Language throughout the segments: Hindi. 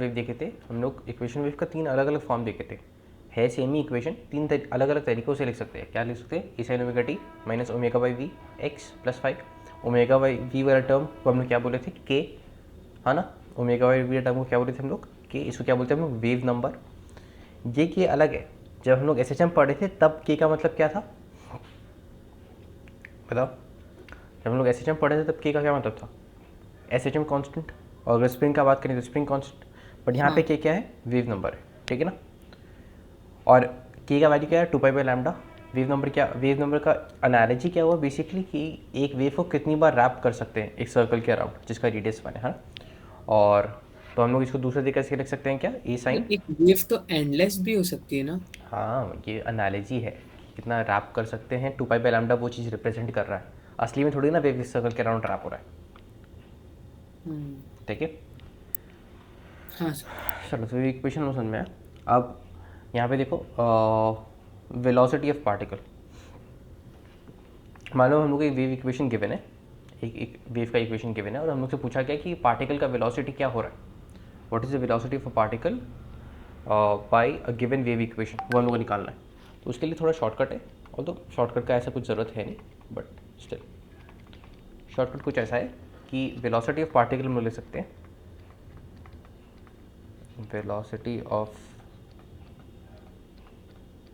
वेव देखे थे हम लोग, इक्वेशन वेव का 3 अलग अलग फॉर्म देखे थे। है सेम ही इक्वेशन, 3 अलग अलग तरीक़ों से लिख सकते हैं। क्या लिख सकते हैं? E sine omega T minus omega by v x plus 5। Omega by v वाला टर्म को हम लोग क्या बोले थे? के, है ना। ओमेगा बाई वी टर्म को क्या बोले थे हम लोग? के। इसको क्या बोलते हैं हम लोग? Wave number. ये के अलग है। जब हम लोग एस एच एम पढ़े थे तब के का मतलब क्या था बताओ? जब हम लोग एस एच एम पढ़े थे तब के का क्या मतलब था? S H M constant. और अगर स्प्रिंग का बात करें तो स्प्रिंग कॉन्स्टेंट। बट यहाँ पे हाँ के क्या है? वेव नंबर है, ठीक है ना। और के का वैल्यू क्या है? 2 pi by lambda. Wave number क्या? वेव नंबर का एनालॉजी क्या हुआ बेसिकली कि एक वेव को कितनी बार रैप कर सकते हैं एक सर्कल के अराउंड जिसका रेडियस 1 है ना। और तो हम लोग इसको दूसरे तरीके से लिख सकते हैं क्या? ए तो साइन। एक वेव तो एंडलेस भी हो सकती है ना। हाँ, ये एनालॉजी है कि कितना रैप कर सकते हैं। 2 पाई बाई लैम्डा वो चीज़ रिप्रेजेंट कर रहा है। असली में थोड़ी ना वेव इस सर्कल के अराउंड रैप हो रहा है, हम्म। ठीक है। हाँ सर। चलो, तो ये इक्वेशन में समझ में आया। अब यहाँ पे देखो, वेलोसिटी ऑफ पार्टिकल। मान लो हम लोग को एक वेव इक्वेशन गिवन है, एक वेव का इक्वेशन गिवन है, और हम लोग से पूछा गया कि पार्टिकल का वेलोसिटी क्या हो रहा है। What is the velocity of a particle by a given wave equation, वो हम लोग को निकालना है। तो उसके लिए थोड़ा शॉर्टकट है, और तो शॉर्टकट का ऐसा कुछ ज़रूरत है नहीं, बट स्टिल शॉर्टकट कुछ ऐसा है कि वेलोसिटी ऑफ पार्टिकल हम लोग ले सकते हैं। वेलोसिटी ऑफ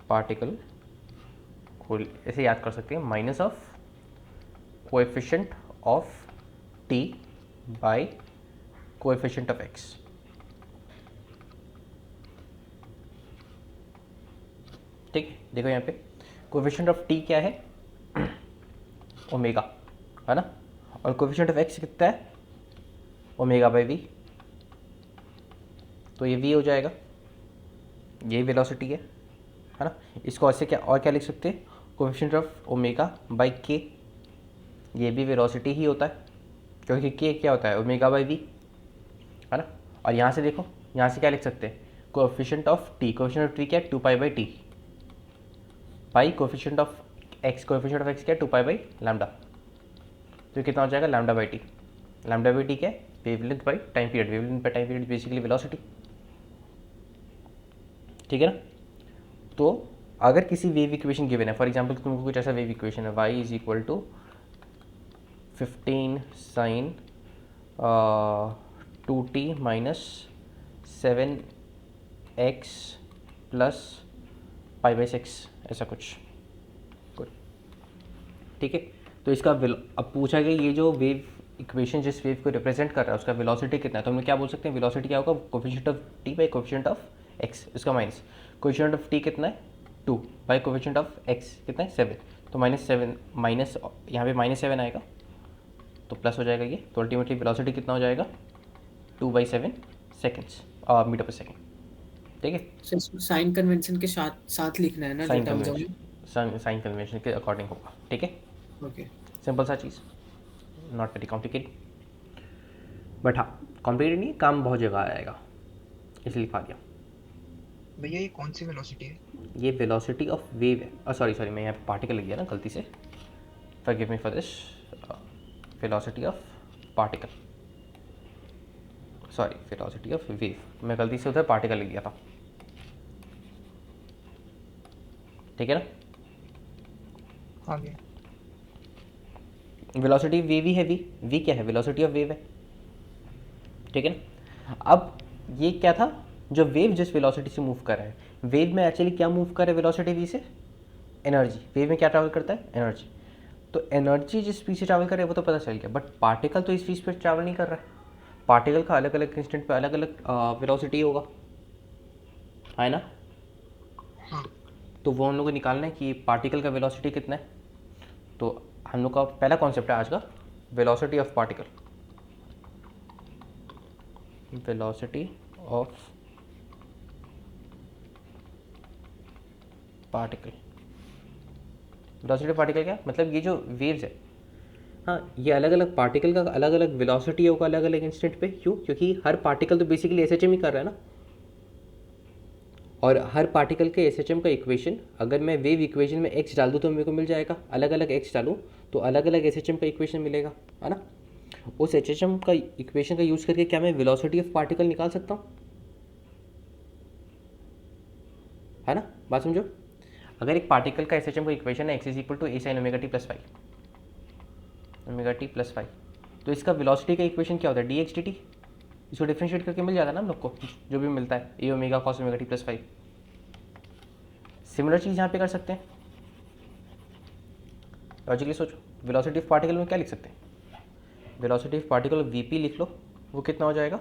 पार्टिकल को ऐसे याद कर सकते हैं, minus of coefficient of t by coefficient of x. ठीक है, देखो यहाँ पे कोएफिशिएंट ऑफ टी क्या है? ओमेगा, है ना। और कोएफिशिएंट ऑफ एक्स कितना है? Omega by v. तो ये वी हो जाएगा, ये वेलोसिटी है ना। इसको ऐसे क्या और क्या लिख सकते हैं? कोएफिशिएंट ऑफ ओमेगा बाई के। ये भी वेलोसिटी ही होता है, क्योंकि के क्या होता है? ओमेगा बाई वी, है ना। और यहाँ से देखो, यहाँ से क्या लिख सकते हैं? Coefficient of T. Coefficient of T क्या है? 2 pi by T by coefficient of x. Coefficient of x क्या है? 2 पाई बाई लैम्डा। तो कितना हो जाएगा? Lambda by t. Lambda by t क्या है? Wavelength by time period. Wavelength by time period basically velocity, ठीक है ना। तो अगर किसी वेव इक्वेशन गिवन है, फॉर एग्जांपल तुमको कुछ ऐसा वेव इक्वेशन है, y is equal to 15 sine 2t minus 7x plus pi by 6, ऐसा कुछ कुछ, ठीक है। तो इसका अब पूछा गया ये जो वेव इक्वेशन जिस वेव को रिप्रेजेंट कर रहा है उसका वेलोसिटी कितना है, तो हम क्या बोल सकते हैं? वेलोसिटी क्या होगा? Coefficient of t by coefficient of x, इसका माइनस। कोफिशिएंट ऑफ टी कितना है? 2 बाई कोफिशिएंट ऑफ एक्स कितना है? 7। तो -7 माइनस, यहाँ पे -7 आएगा तो प्लस हो जाएगा ये। तो अल्टीमेटली वेलोसिटी कितना हो जाएगा? 2/7 सेकेंड्स, मीटर पर सेकेंड, ठीक है। साइन कन्वेंशन के साथ साथ लिखना है ना जो साइन टर्म्स होंगे। कन्वेंशन, साइन कन्वेंशन के अकॉर्डिंग होगा, ठीक है। ओके। सिंपल सा चीज़, नॉट वेरी कॉम्प्लिकेटेड। बट हाँ, कॉम्प्लिकेटेड नहीं, काम बहुत जगह आएगा, इसलिए लिखा दिया। भैया ये कौन सी वेलोसिटी है? ये वेलोसिटी ऑफ वेव है। सॉरी सॉरी, मैं यहाँ पे पार्टिकल लिख दिया ना गलती से, forgive me for this. Velocity of particle, sorry velocity of wave, मैं गलती से उधर पार्टिकल लिख दिया था, ठीक है ना। हाँ भैया। वेलोसिटी वेव ही है, वी वी क्या है? वेलोसिटी ऑफ वेव है, ठीक है ना। अब ये क्या था? जो वेव जिस वेलोसिटी से मूव कर रहा है, वेव में एक्चुअली क्या मूव कर रहा है वेलोसिटी वी से? एनर्जी। वेव में क्या ट्रैवल करता है? एनर्जी। तो एनर्जी जिस स्पीड से ट्रैवल कर रहा है वो तो पता चल गया, बट पार्टिकल तो इस स्पीड पर ट्रैवल नहीं कर रहा है। पार्टिकल का अलग अलग इंस्टेंट पे अलग अलग वेलोसिटी होगा, है ना। हाँ। तो वो हम लोग को निकालना है कि पार्टिकल का वेलोसिटी कितना है। तो हम लोग का पहला कॉन्सेप्ट है आज का, velocity of particle. Velocity of particle, velocity of particle क्या मतलब? ये जो वेव्स है, हाँ, ये अलग अलग पार्टिकल का अलग अलग वेलोसिटी होगा अलग अलग इंस्टेंट पे। क्यों? क्योंकि हर पार्टिकल तो बेसिकली एसएचएम ही कर रहा है ना। और हर पार्टिकल के एसएचएम का इक्वेशन अगर मैं वेव इक्वेशन में एक्स डाल दूँ तो मेरे को मिल जाएगा। अलग अलग एक्स डालूँ तो अलग अलग एसएचएम का इक्वेशन मिलेगा, है ना। उस एसएचएम का इक्वेशन का यूज़ करके क्या मैं वेलोसिटी ऑफ पार्टिकल निकाल सकता हूँ? है ना, बात समझो। अगर एक पार्टिकल का एस एच एम का इक्वेशन है x is equal to a sine omega t plus five, omega t plus five, तो इसका वेलोसिटी का इक्वेशन क्या होता है, डी एक्स डी टी। इसको डिफ्रेंशिएट करके मिल जाता है ना हम लोग को, जो भी मिलता है ए omega cos omega t plus five. Similar चीज़ यहाँ पे कर सकते हैं। लॉजिकली सोचो, वेलोसिटी ऑफ पार्टिकल में क्या लिख सकते हैं, velocity of particle V P लिख लो, वो कितना हो जाएगा।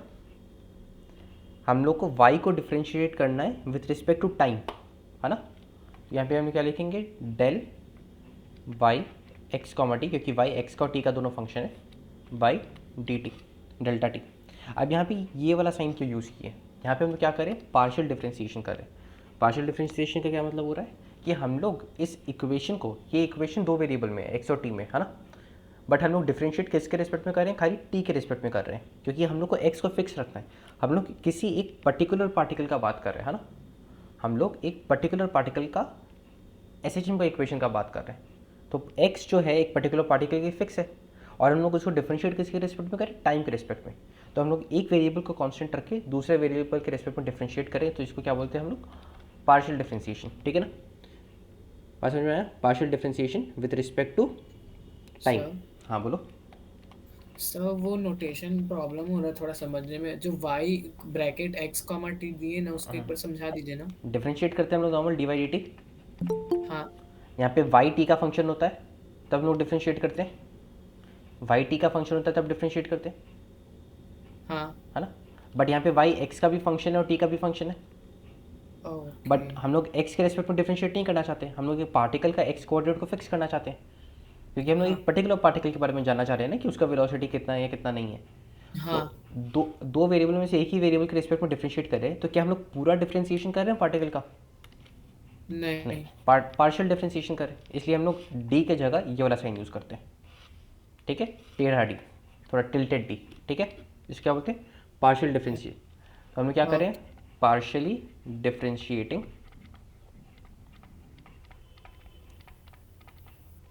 हम लोग को y को डिफ्रेंशिएट करना है विथ रिस्पेक्ट टू टाइम, है ना। यहाँ पे हम क्या लिखेंगे, del by x comma t, क्योंकि y x का और t का दोनों फंक्शन है, by d T delta T. अब यहाँ पे ये वाला साइन क्यों यूज़ किए, यहाँ पे हम क्या करें, पार्शियल डिफ्रेंशिएशन करें। पार्शियल डिफ्रेंशिएशन का क्या मतलब हो रहा है कि हम लोग इस इक्वेशन को, ये इक्वेशन दो वेरिएबल में है, x और t में, है ना, बट हम लोग डिफ्रेंशिएट किसके रिस्पेक्ट में कर रहे हैं, खाली t के रिस्पेक्ट में कर रहे हैं, क्योंकि हम लोग को x को फिक्स रखना है। हम लोग किसी एक पर्टिकुलर पार्टिकल का बात कर रहे हैं, है ना, हम लोग एक पर्टिकुलर पार्टिकल का एस एच एम का इक्वेशन का बात कर रहे हैं। तो x जो है एक पर्टिकुलर पार्टिकल की फिक्स है, और हम लोग उसको डिफ्रेंशिएट किसके रिस्पेक्ट में करें, टाइम के रिस्पेक्ट में। तो हम लोग एक वेरिएबल को कांस्टेंट रख के दूसरे वेरिएबल के रिस्पेक्ट में डिफ्रेंशिएट करें, तो इसको क्या बोलते हैं हम लोग, पार्शियल डिफ्रेंशिएशन। ठीक है ना, बात समझ में आया, partial differentiation with respect to time. हाँ बोलो। सर वो नोटेशन प्रॉब्लम हो रहा है थोड़ा समझने में, जो y bracket x comma t दिए ना, उसको एक बार समझा दीजिए ना। डिफ्रेंशिएट करते हैं हम लोग normal D by d T, हाँ यहाँ पे वाई टी का फंक्शन होता है तब लोग डिफ्रेंशिएट करते हैं, वाई टी का फंक्शन होता है तब डिफ्रेंशिएट करते हैं, हाँ है ना। बट यहाँ पे वाई एक्स का भी फंक्शन है और टी का भी फंक्शन है, ओके बट हम लोग एक्स के रेस्पेक्ट में डिफ्रेंशिएट नहीं करना चाहते, हम लोग एक पार्टिकल का एक्स कोऑर्डिनेट को फिक्स करना चाहते हैं, क्योंकि हम लोग एक पर्टिकुलर पार्टिकल के बारे में जानना चाह रहे हैं ना कि उसका वेलोसिटी कितना है या कितना नहीं है। हाँ तो दो वेरिएबल में से एक ही वेरिएबल के रेस्पेक्ट में डिफ्रेंशिएट करें, तो क्या हम लोग पूरा डिफ्रेंशिएशन कर रहे हैं पार्टिकल का, नहीं पार्शियल डिफ्रेंशिएशन करें, इसलिए हम लोग डी के जगह ये वाला साइन यूज़ करते हैं। ठीक है, टेढ़ा डी, थोड़ा टिल्टेड डी। ठीक है, इसको क्या बोलते हैं, पार्शियल डिफ्रेंशिएट। तो हम लोग क्या करें, partially differentiating,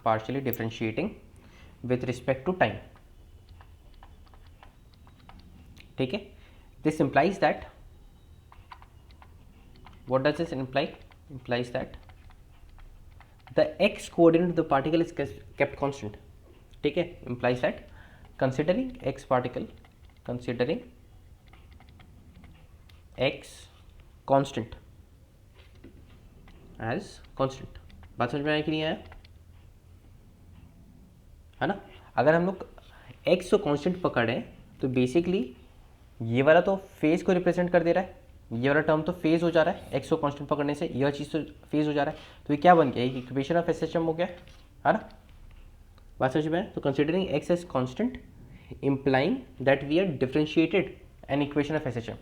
partially differentiating with respect to time. ठीक है, this implies that, what does this imply, implies that the x coordinate of the particle is kept constant. ठीक है, implies that considering x particle, considering x constant as constant। बात समझ में आया कि नहीं आया, है ना। अगर हम लोग x को कांस्टेंट पकड़ें तो बेसिकली ये वाला तो फेज को रिप्रेजेंट कर दे रहा है, ये वाला टर्म तो फेज हो जा रहा है, x को कांस्टेंट पकड़ने से यह चीज़ तो फेज हो जा रहा है, तो ये क्या बन गया, एक equation of S H M हो गया, है ना। बात समझ में आया, तो considering x as constant implying that we are differentiated an equation of S H M,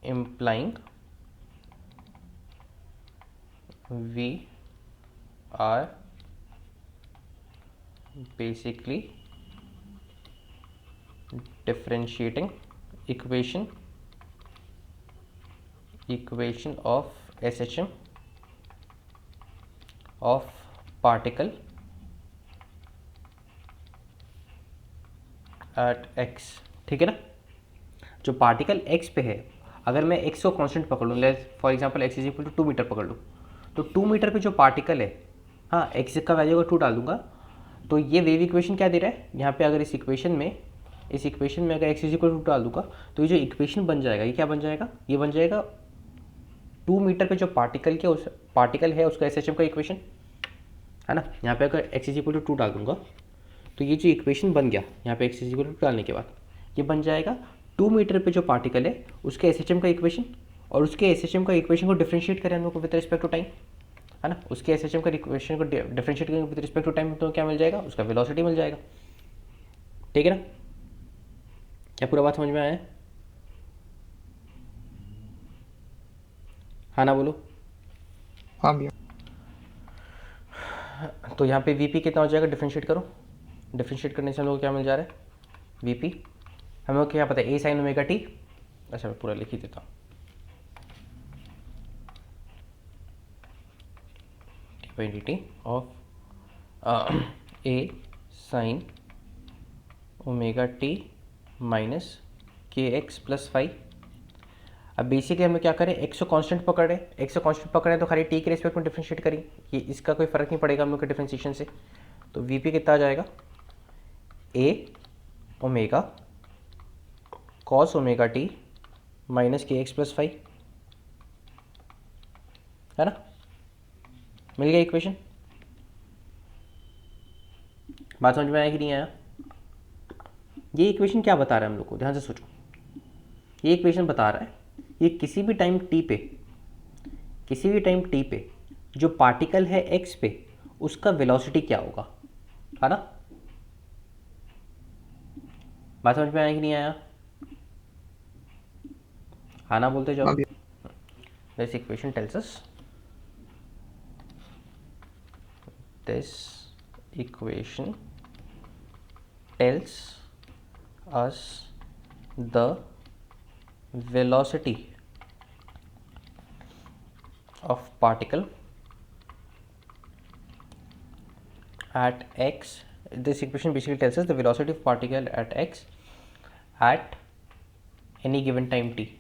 implying we are basically differentiating equation of SHM of particle at x। ठीक है ना, जो पार्टिकल x पे है, अगर मैं x को कांस्टेंट पकड़ लूँ, for example x is equal to 2 metre पकड़ लूँ, तो 2 मीटर पे जो पार्टिकल है, हाँ x का वैल्यू अगर 2 डाल दूंगा, तो ये वेव इक्वेशन क्या दे रहा है यहाँ पे, अगर इस इक्वेशन में अगर x इज इक्वल टू डाल दूंगा, तो ये जो इक्वेशन बन जाएगा, ये क्या बन जाएगा, ये बन जाएगा 2 मीटर पे जो पार्टिकल है उसका एस एच एम का इक्वेशन, है ना। यहाँ पे अगर x इज इक्वल टू 2 डाल दूंगा, तो ये जो इक्वेशन बन गया यहाँ पे x इज इक्वल टू 2 डालने के बाद, ये बन जाएगा 2 मीटर पे जो पार्टिकल है उसके एस एच एम का इक्वेशन, और उसके एस एच एम का इक्वेशन को डिफ्रेंशिएट करें हम लोग को विद रिस्पेक्ट टू टाइम, है ना। उसके एस एच एम का इक्वेशन को डिफरेंशिएट करेंगे विद रिस्पेक्ट टू टाइम, तो क्या मिल जाएगा, उसका वेलोसिटी मिल जाएगा। ठीक है ना, क्या पूरा बात समझ में आया है, हाँ ना बोलो। हाँ भैया। तो यहाँ पे वीपी कितना हो जाएगा, डिफरेंशिएट करो, डिफरेंशिएट करने से हम लोग को क्या मिल जा रहा है, वीपी हम लोग क्या पता है, ए साइन ओमेगा टी, अच्छा मैं पूरा लिख ही देता हूँ, D T of A sine omega T minus के एक्स प्लस 5। अब बेसिकली हमें क्या करें, एक्स को कांस्टेंट पकड़े, एक्स को कांस्टेंट पकड़े तो खाली टी के रिस्पेक्ट में डिफरेंशिएट करें, ये इसका कोई फ़र्क नहीं पड़ेगा हम लोग के डिफरेंशिएशन से। तो वी पी कितना आ जाएगा, A omega cos omega T minus के एक्स प्लस 5, है ना, मिल गया इक्वेशन। बात समझ में आया कि नहीं आया? ये इक्वेशन क्या बता रहा है हम लोग को, ध्यान से सोचो। ये इक्वेशन बता रहा है ये किसी भी टाइम टी पे, किसी भी टाइम टी पे जो पार्टिकल है एक्स पे उसका वेलोसिटी क्या होगा, है ना। बात समझ में आया कि नहीं आया? हाँ ना बोलते जाओ। हाँ भैया। This equation tells us, this equation tells us the velocity of particle at x. This equation basically tells us the velocity of particle at x at any given time t.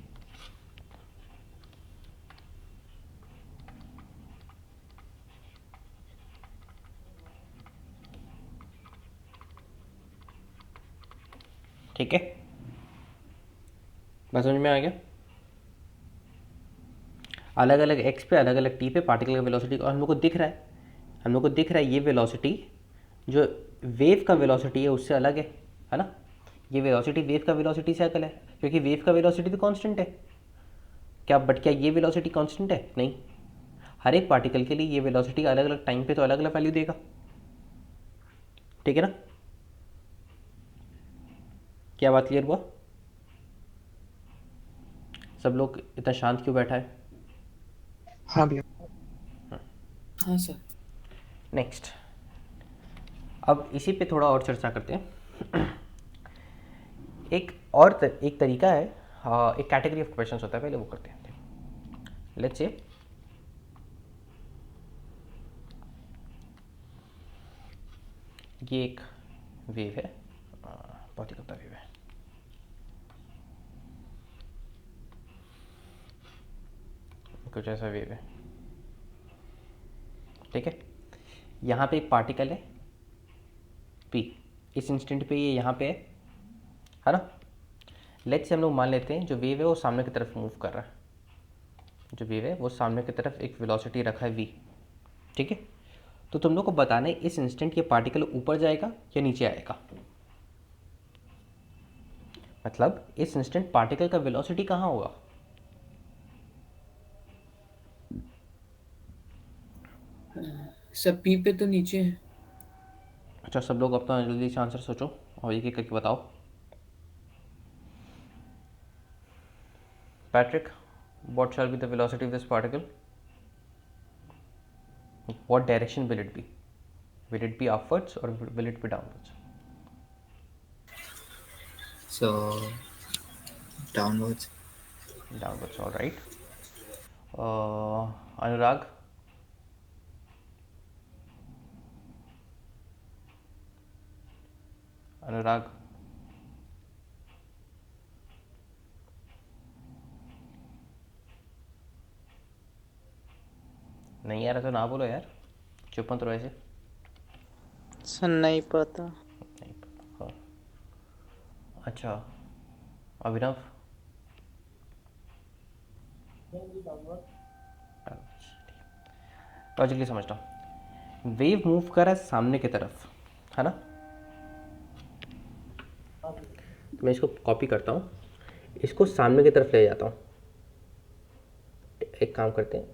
ठीक है, बात समझ में आ गया। अलग अलग एक्स पे अलग अलग टी पे पार्टिकल का वेलोसिटी, और हम लोग को दिख रहा है, हम लोग को दिख रहा है ये वेलोसिटी जो वेव का वेलोसिटी है उससे अलग है ना। ये वेलोसिटी वेव का वेलोसिटी से अलग है, क्योंकि वेव का वेलोसिटी तो कांस्टेंट है। क्या ये वेलोसिटी कांस्टेंट है? नहीं, हर एक पार्टिकल के लिए ये वेलोसिटी अलग अलग टाइम पे तो अलग अलग वैल्यू देगा, ठीक है ना। क्या बात क्लियर हुआ? सब लोग इतना शांत क्यों बैठा है? हाँ भैया। हाँ सर। नेक्स्ट, अब इसी पे थोड़ा और चर्चा करते हैं। एक तरीका है, एक कैटेगरी ऑफ क्वेश्चंस होता है, पहले वो करते हैं। लेट्स से ये एक वेव है, बहुत ही गंदा वेव है, कुछ ऐसा वेव है, ठीक है। यहाँ पे एक पार्टिकल है P, इस इंस्टेंट पे ये यहाँ पे है ना। लेट्स से हम लोग मान लेते हैं जो वेव है वो सामने की तरफ मूव कर रहा है, जो वेव है वो सामने की तरफ एक वेलोसिटी रखा है v, ठीक है। तो तुम लोग को बताना है इस इंस्टेंट ये पार्टिकल ऊपर जाएगा या नीचे आएगा, मतलब इस इंस्टेंट पार्टिकल का वेलोसिटी कहाँ होगा। सब पी पे तो नीचे है। अच्छा, सब लोग अपना जल्दी से आंसर सोचो और एक एक करके बताओ। Patrick, what shall be the velocity of this particle? What direction will it be? Will it be upwards or will it be downwards? So downwards. Downwards, all right. Anurag, Anurag, नहीं यार तो ना बोलो यार, चुप मत रहो ऐसे। सर नहीं पता। नहीं पता, हाँ। अच्छा, अभिनव, लॉजिकली समझता हूँ। वेव मूव कर रहा है सामने की तरफ, है ना। तो मैं इसको कॉपी करता हूँ, इसको सामने की तरफ ले जाता हूँ। एक काम करते हैं,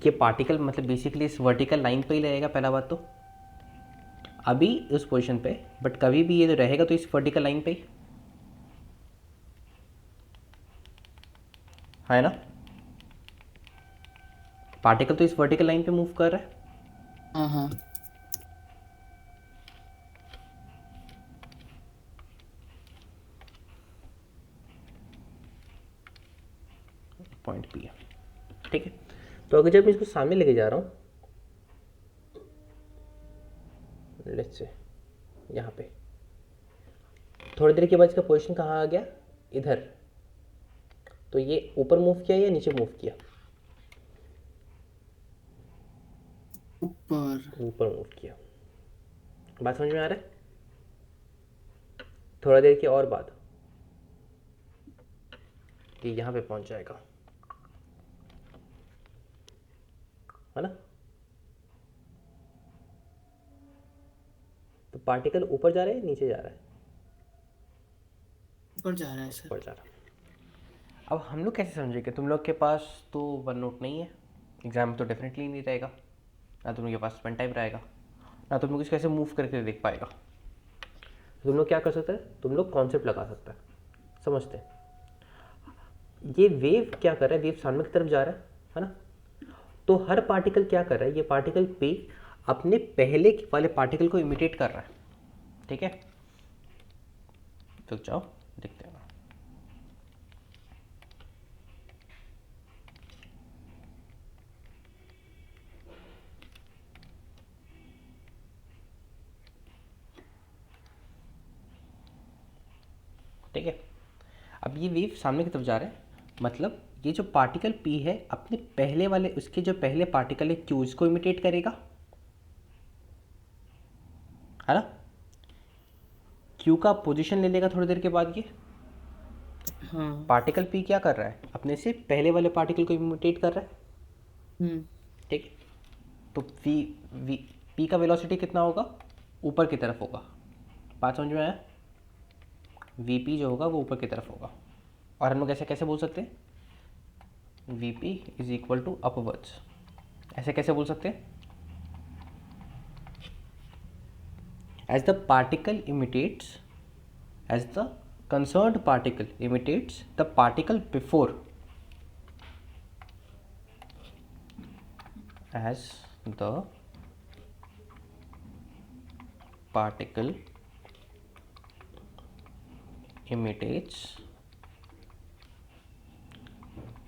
ये पार्टिकल मतलब बेसिकली इस वर्टिकल लाइन पे ही रहेगा पहला बात तो, अभी उस पोजीशन पे, बट कभी भी ये तो रहेगा तो इस वर्टिकल लाइन पे ही, है ना। पार्टिकल तो इस वर्टिकल लाइन पे मूव कर रहा है, हाँ हाँ। पॉइंट पी है, ठीक है। तो अगर जब मैं इसको सामने लेके जा रहा हूँ, लेट्स से यहाँ पे, थोड़ी देर के बाद इसका पोजीशन कहाँ आ गया, इधर, तो ये ऊपर मूव किया या नीचे मूव किया? ऊपर। ऊपर मूव किया। बात समझ में आ रहा है? थोड़ा देर की और बाद ये यहाँ पे पहुँच जाएगा, है ना? तो पार्टिकल ऊपर जा रहा है नीचे जा रहा है? ऊपर जा रहा है सर। ऊपर जा रहा है। अब हम लोग कैसे समझेंगे? तुम लोग के पास तो वन नोट नहीं है, एग्जाम तो डेफिनेटली नहीं रहेगा, ना तुम लोग के पास पेन टाइप रहेगा, ना तुम लोग इसको कैसे मूव करके देख पाएगा। तुम लोग क्या कर सकते हैं? तुम लोग कॉन्सेप्ट लगा सकते हैं, समझते हैं ये वेव क्या कर रहा है? वेव सामने की तरफ जा रहा है ना? तो हर पार्टिकल क्या कर रहा है? ये पार्टिकल पे अपने पहले वाले पार्टिकल को इमिटेट कर रहा है, ठीक है? तो जाओ देखते हैं। ठीक है, अब ये वेव सामने की तरफ जा रहा है, मतलब ये जो पार्टिकल P है अपने पहले वाले, उसके जो पहले पार्टिकल है Q, इसको इमिटेट करेगा, है ना? Q का पोजीशन ले लेगा थोड़ी देर के बाद। ये हाँ। पार्टिकल P क्या कर रहा है? अपने से पहले वाले पार्टिकल को इमिटेट कर रहा है, ठीक है? तो P का वेलोसिटी कितना होगा? ऊपर की तरफ होगा। बात समझ में आया? Vp जो होगा वो ऊपर की तरफ होगा, और हम लोग ऐसे कैसे बोल सकते हैं? Vp is equal to upwards. ऐसे कैसे बोल सकते हैं? As the particle imitates, as the concerned particle imitates the particle before, as the particle imitates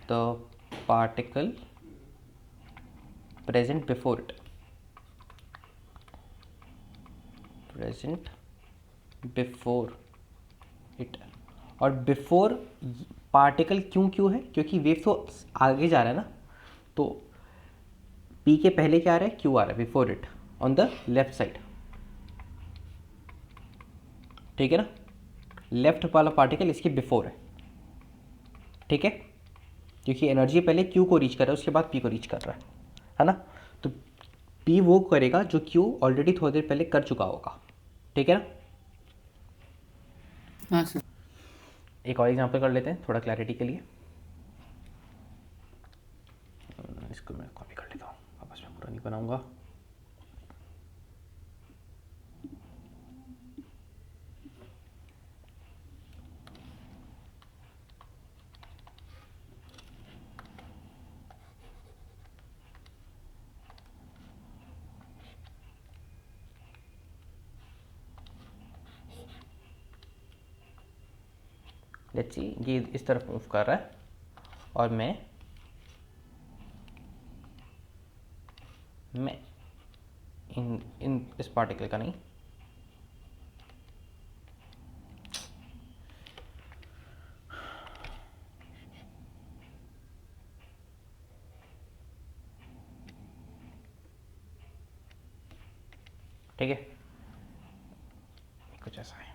the particle present before it, present before it। और बिफोर पार्टिकल क्यों है? क्योंकि वेव तो आगे जा रहा है ना, तो P के पहले क्या आ रहा है? Q आ रहा है, before it, on the left side, ठीक है ना? लेफ्ट वाला पार्टिकल इसके बिफोर है, ठीक है? क्योंकि एनर्जी पहले Q को रीच कर रहा है, उसके बाद P को रीच कर रहा है ना? तो P वो करेगा जो Q ऑलरेडी थोड़ी देर पहले कर चुका होगा, ठीक है ना? हाँ सर। एक और एग्जांपल कर लेते हैं थोड़ा क्लैरिटी के लिए। इसको मैं कॉपी कर लेता हूँ, वापस में पूरा नहीं बनाऊंगा। लेट्स सी, ये इस तरफ मूव कर रहा है और मैं इस पार्टिकल का नहीं, ठीक है? कुछ ऐसा है।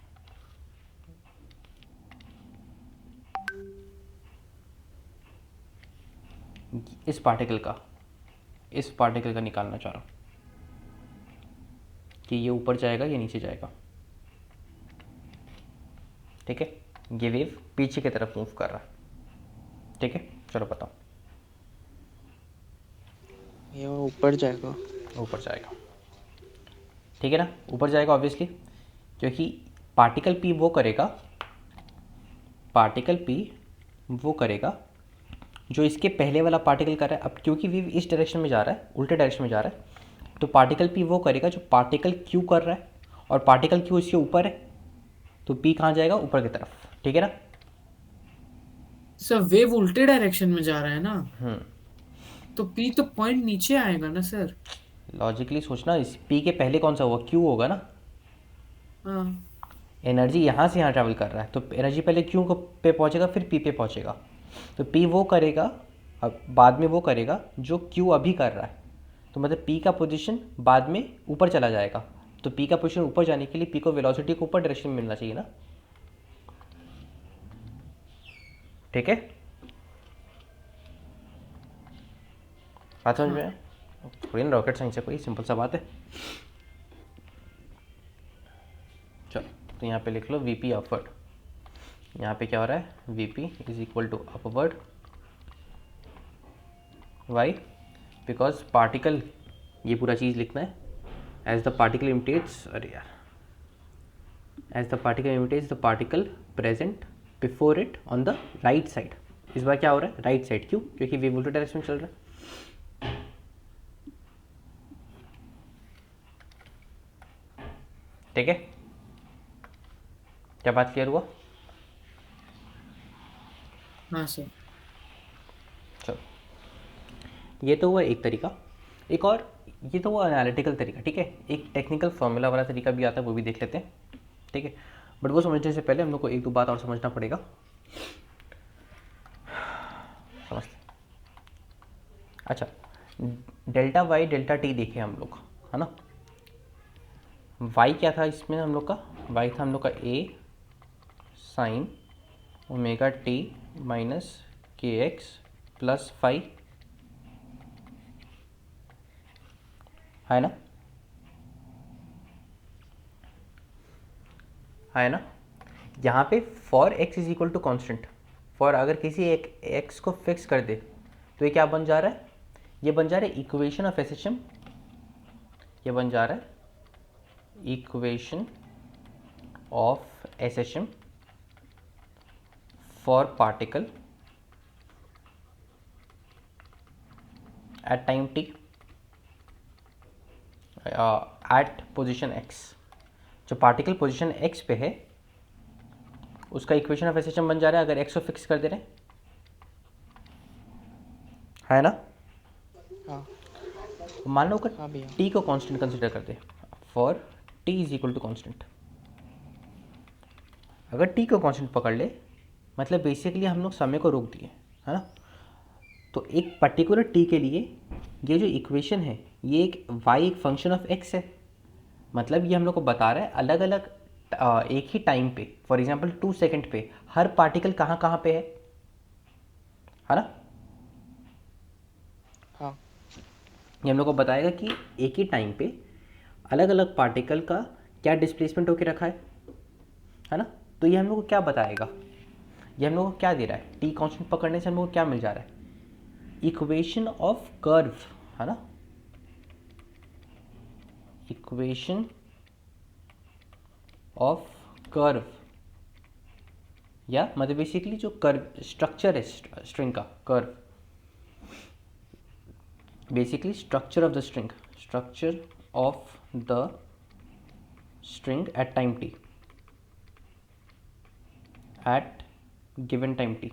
इस पार्टिकल का निकालना चाह रहा हूँ कि ये ऊपर जाएगा या नीचे जाएगा, ठीक है? ये वेव पीछे की तरफ मूव कर रहा है, ठीक है? चलो बताओ। ये ऊपर जाएगा। ऊपर जाएगा, ठीक है ना? ऊपर जाएगा ऑब्वियसली, क्योंकि पार्टिकल P वो करेगा जो इसके पहले वाला पार्टिकल कर रहा है। अब क्योंकि वेव इस डायरेक्शन में जा रहा है, उल्टे डायरेक्शन में जा रहा है, तो पार्टिकल P वो करेगा जो पार्टिकल Q कर रहा है, और पार्टिकल Q इसके ऊपर है, तो P कहाँ जाएगा? ऊपर की तरफ, ठीक है ना? सर वेव उल्टे डायरेक्शन में जा रहा है ना, तो P तो पॉइंट नीचे आएगा ना सर। लॉजिकली सोचना, इस P के पहले कौन सा होगा? Q होगा ना। हाँ। एनर्जी यहाँ से यहाँ ट्रैवल कर रहा है, तो एनर्जी पहले Q को पे पहुँचेगा, फिर P पे पहुँचेगा। तो P वो करेगा, अब बाद में वो करेगा जो Q अभी कर रहा है। तो मतलब P का पोजीशन बाद में ऊपर चला जाएगा, तो P का पोजीशन ऊपर जाने के लिए P को वेलोसिटी को ऊपर डायरेक्शन में मिलना चाहिए ना, ठीक है। बात समझ में आया? कोई ना रॉकेट साइंस है, कोई सिंपल सा बात है। चलो तो यहाँ पे लिख लो वीपी अपवर्ड। यहाँ पे क्या हो रहा है, VP is equal to upward, why because particle, ये पूरा चीज़ लिखना है, एज द पार्टिकल इमिटेट्स, अरे यार, as the particle imitates the particle present before it on the right side. इस बार क्या हो रहा है, राइट साइड, क्यों? क्योंकि वेव उल्टे डायरेक्शन में चल रहा है, ठीक है। क्या बात क्लियर हुआ? हाँ सर। चलो ये तो हुआ एक तरीका, एक और, ये तो हुआ एनालिटिकल तरीका, ठीक है। एक टेक्निकल फॉर्मूला वाला तरीका भी आता है, वो भी देख लेते हैं, ठीक है। बट वो समझने से पहले हम लोग को एक दो बात और समझना पड़ेगा, समझते। अच्छा, डेल्टा वाई डेल्टा टी देखे हम लोग, है ना। वाई क्या था इसमें हम लोग का, वाई था हम लोग का a sine omega T minus के एक्स प्लस फाई, है ना, है ना। यहाँ पे for x is equal to constant, for अगर किसी एक एक्स को फिक्स कर दे तो ये क्या बन जा रहा है, ये बन जा रहा है इक्वेशन ऑफ एसएचएम, ये बन जा रहा है equation of SHM for particle at time t at position x. जो पार्टिकल पोजीशन एक्स पे है उसका इक्वेशन ऑफ एसएचएम बन जा रहा है अगर एक्स को फिक्स कर दे रहे हैं, है ना। हाँ मान लो हाँ भैया। टी को कांस्टेंट कंसीडर कर दे, for T is equal to constant. अगर टी को कांस्टेंट पकड़ ले मतलब बेसिकली हम लोग समय को रोक दिए, है ना। तो एक पर्टिकुलर टी के लिए ये जो इक्वेशन है ये एक वाई एक फंक्शन ऑफ एक्स है, मतलब ये हम लोग को बता रहा है अलग अलग एक ही टाइम पे, फॉर एग्जांपल 2 सेकंड पे हर पार्टिकल कहाँ कहाँ पे है ना। हाँ ये हम लोग को बताएगा कि एक ही टाइम पे अलग अलग पार्टिकल का क्या डिस्प्लेसमेंट होके रखा है ना। तो ये हम लोग को क्या बताएगा, ये हम लोग को क्या दे रहा है, टी कांस्टेंट पकड़ने से हम लोग को क्या मिल जा रहा है, इक्वेशन ऑफ कर्व, है ना, इक्वेशन ऑफ कर्व, या मतलब बेसिकली जो कर्व स्ट्रक्चर है स्ट्रिंग का, curve basically structure of the string, structure of the string at time t, at given time t,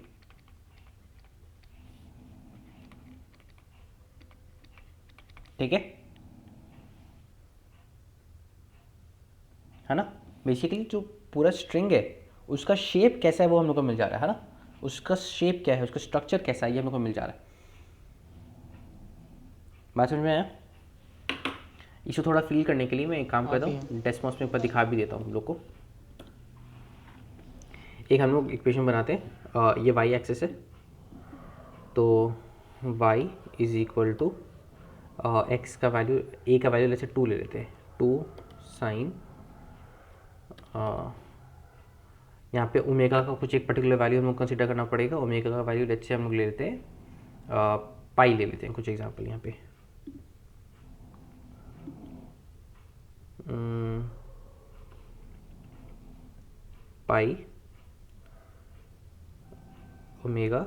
ठीक है ना। बेसिकली जो पूरा स्ट्रिंग है उसका शेप कैसा है वो हम लोग को मिल जा रहा है ना, उसका शेप क्या है, उसका स्ट्रक्चर कैसा है ये हम लोग को मिल जा रहा है। बात समझ में आया? इसको थोड़ा फील करने के लिए मैं एक काम करता हूँ, डेस्मॉस में ऊपर दिखा भी देता हूँ हम लोग को। एक हम लोग इक्वेशन बनाते हैं, ये वाई एक्सिस है, तो y is equal to x का वैल्यू, ए का वैल्यू जैसे 2 ले लेते हैं, 2 साइन, यहाँ पे ओमेगा का कुछ एक पर्टिकुलर वैल्यू हम लोग कंसिडर करना पड़ेगा, ओमेगा का वैल्यू लेट्स से हम लोग ले लेते हैं पाई ले लेते हैं कुछ एग्जांपल यहाँ पे, पाई ओमेगा।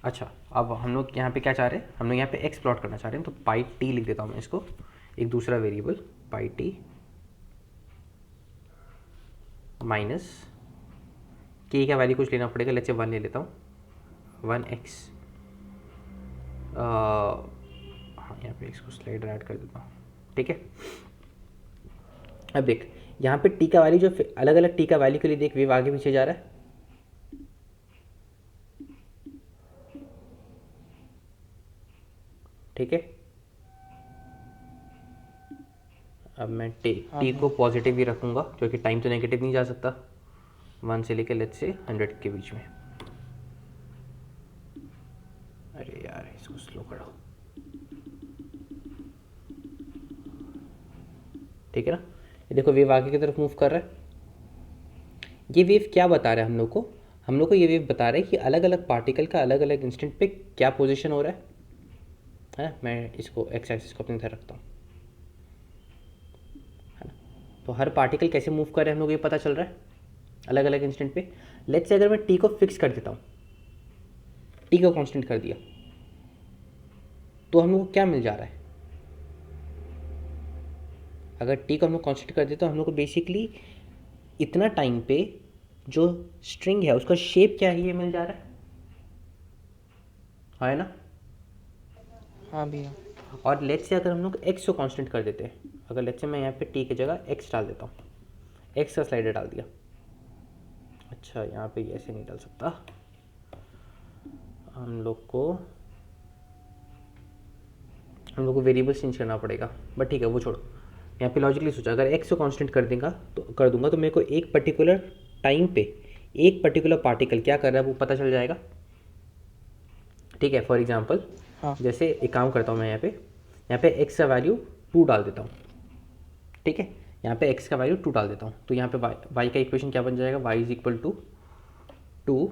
अच्छा अब हम लोग यहाँ पे क्या चाह रहे हैं, हम लोग यहाँ पे एक्स प्लॉट करना चाह रहे हैं, तो पाई टी लिख देता हूँ मैं इसको, एक दूसरा वेरिएबल पाई टी माइनस के का वैल्यू कुछ लेना पड़ेगा, लेट्स से 1 ले लेता हूँ, 1x, हाँ यहाँ पे इसको स्लाइडर ऐड कर देता हूँ, ठीक है। अब देख यहाँ पे टी का वैल्यू जो अलग अलग टी का वैल्यू के लिए देख वेव आगे पीछे जा रहा है, ठीक है। अब मैं टी हाँ, टी हाँ। को पॉजिटिव ही रखूँगा क्योंकि टाइम तो नेगेटिव नहीं जा सकता, 1 से लेकर लेट्स से 100 के बीच में। अरे यार इसको स्लो करो, ठीक है ना। ये देखो वेव आगे की तरफ मूव कर रहा है। ये वेव क्या बता रहा है हम लोग को ये वेव बता रहा है कि अलग अलग पार्टिकल का अलग अलग इंस्टेंट पे क्या पोजीशन हो रहा है। मैं इसको एक्स एक्सिस को अपनी तरफ रखता हूँ, है ना। तो हर पार्टिकल कैसे मूव कर रहे हैं हम लोग ये पता चल रहा है अलग अलग इंस्टेंट पे। लेट्स से अगर मैं टी को फिक्स कर देता हूँ, टी को कांस्टेंट कर दिया, तो हम लोग को क्या मिल जा रहा है। अगर टी को हम लोग कांस्टेंट कर देते तो हम लोग को बेसिकली इतना टाइम पे जो स्ट्रिंग है उसका शेप क्या है ये मिल जा रहा है ना। हाँ भैया। और लेट्स से अगर हम लोग x को कांस्टेंट कर देते हैं, अगर लेट्स से मैं यहाँ पे t की जगह x डाल देता हूँ, x का स्लाइडर डाल दिया। अच्छा यहाँ पे ये ऐसे नहीं डाल सकता, हम लोग को वेरिएबल्स चेंज करना पड़ेगा, बट ठीक है वो छोड़ो। यहाँ पे लॉजिकली सोचा अगर x को कांस्टेंट कर दूंगा तो मेरे को एक पर्टिकुलर टाइम पे एक पर्टिकुलर पार्टिकल क्या कर रहा है वो पता चल जाएगा, ठीक है। फॉर एग्जांपल हाँ। जैसे एक काम करता हूँ मैं यहाँ पे x का वैल्यू 2 डाल देता हूँ, ठीक है। यहाँ पे x का वैल्यू 2 डाल देता हूँ तो यहाँ पे y का इक्वेशन क्या बन जाएगा, y इज इक्वल टू 2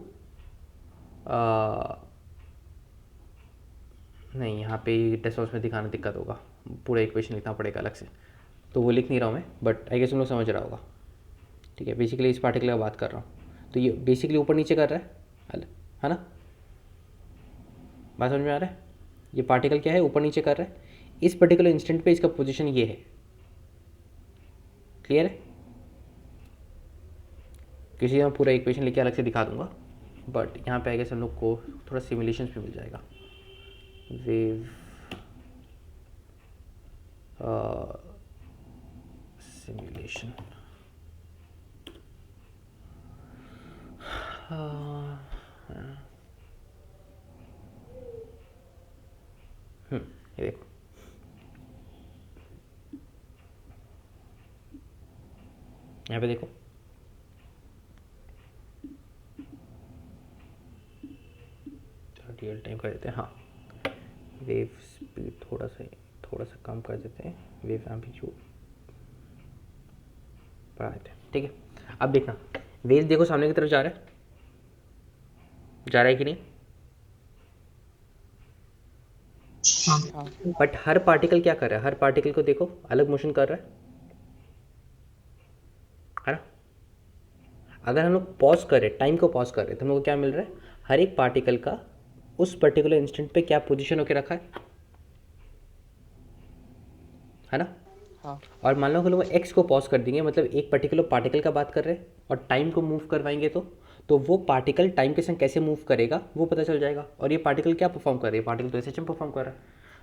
नहीं यहाँ पे टेस्ट बॉक्स में दिखाना दिक्कत होगा, पूरा इक्वेशन लिखना पड़ेगा अलग से, तो वो लिख नहीं रहा हूँ मैं, बट आई गेस तुम लोग समझ रहा होगा, ठीक है। बेसिकली इस पार्टिकल का बात कर रहा हूँ, तो ये बेसिकली ऊपर नीचे कर रहा है ना। बात समझ में आ रहा है, ये पार्टिकल क्या है ऊपर नीचे कर रहा है, इस पर्टिकुलर इंस्टेंट पे इसका पोजीशन ये है, क्लियर है। किसी मैं पूरा इक्वेशन लिख के अलग से दिखा दूंगा, बट यहाँ पे आई गेस हम लोग को थोड़ा सिमुलेशंस भी मिल जाएगा। वेव सिमुलेशन ये देखो यहाँ पे देखो, चलो रियल टाइम कर देते हैं। हाँ वेव स्पीड थोड़ा सा कम कर देते हैं, वेव एम्पलीट्यूड बढ़ा देते हैं, ठीक है। अब देखना वेव देखो सामने की तरफ जा रहा है कि नहीं, हाँ। बट हर पार्टिकल क्या कर रहा है, हर पार्टिकल को देखो अलग मोशन कर रहा है ना। अगर हम लोग पॉज करें, टाइम को पॉज कर रहे हैं तो हम लोग को क्या मिल रहा है, हर एक पार्टिकल का उस पर्टिकुलर इंस्टेंट पे क्या पोजीशन होके रखा है ना। हाँ। और मान लो कि लोग एक्स को पॉज कर देंगे, मतलब एक पर्टिकुलर पार्टिकल का बात कर रहे हैं और टाइम को मूव करवाएंगे तो वो पार्टिकल टाइम के संग कैसे मूव करेगा वो पता चल जाएगा। और ये पार्टिकल क्या परफॉर्म कर रही है, पार्टिकल तो एसएचएम परफॉर्म कर रहा है।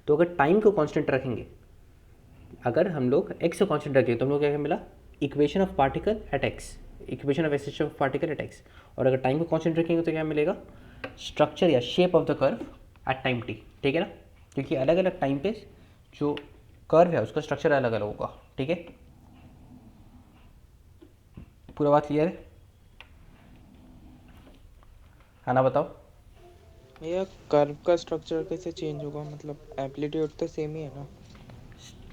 तो अगर टाइम को कांस्टेंट रखेंगे, अगर हम लोग एक्स को कांस्टेंट रखेंगे तो हम लोग क्या मिला, equation of particle at x, equation of SHM of particle at x. और अगर टाइम को कांस्टेंट रखेंगे तो क्या मिलेगा, स्ट्रक्चर या shape of the curve eight time t, ठीक है ना। क्योंकि अलग अलग टाइम पे जो कर्व है उसका स्ट्रक्चर अलग अलग होगा, ठीक है। पूरा बात क्लियर है ना, बताओ। भैया कर्व का स्ट्रक्चर कैसे चेंज होगा, मतलब एम्पलीट्यूड तो सेम ही है ना।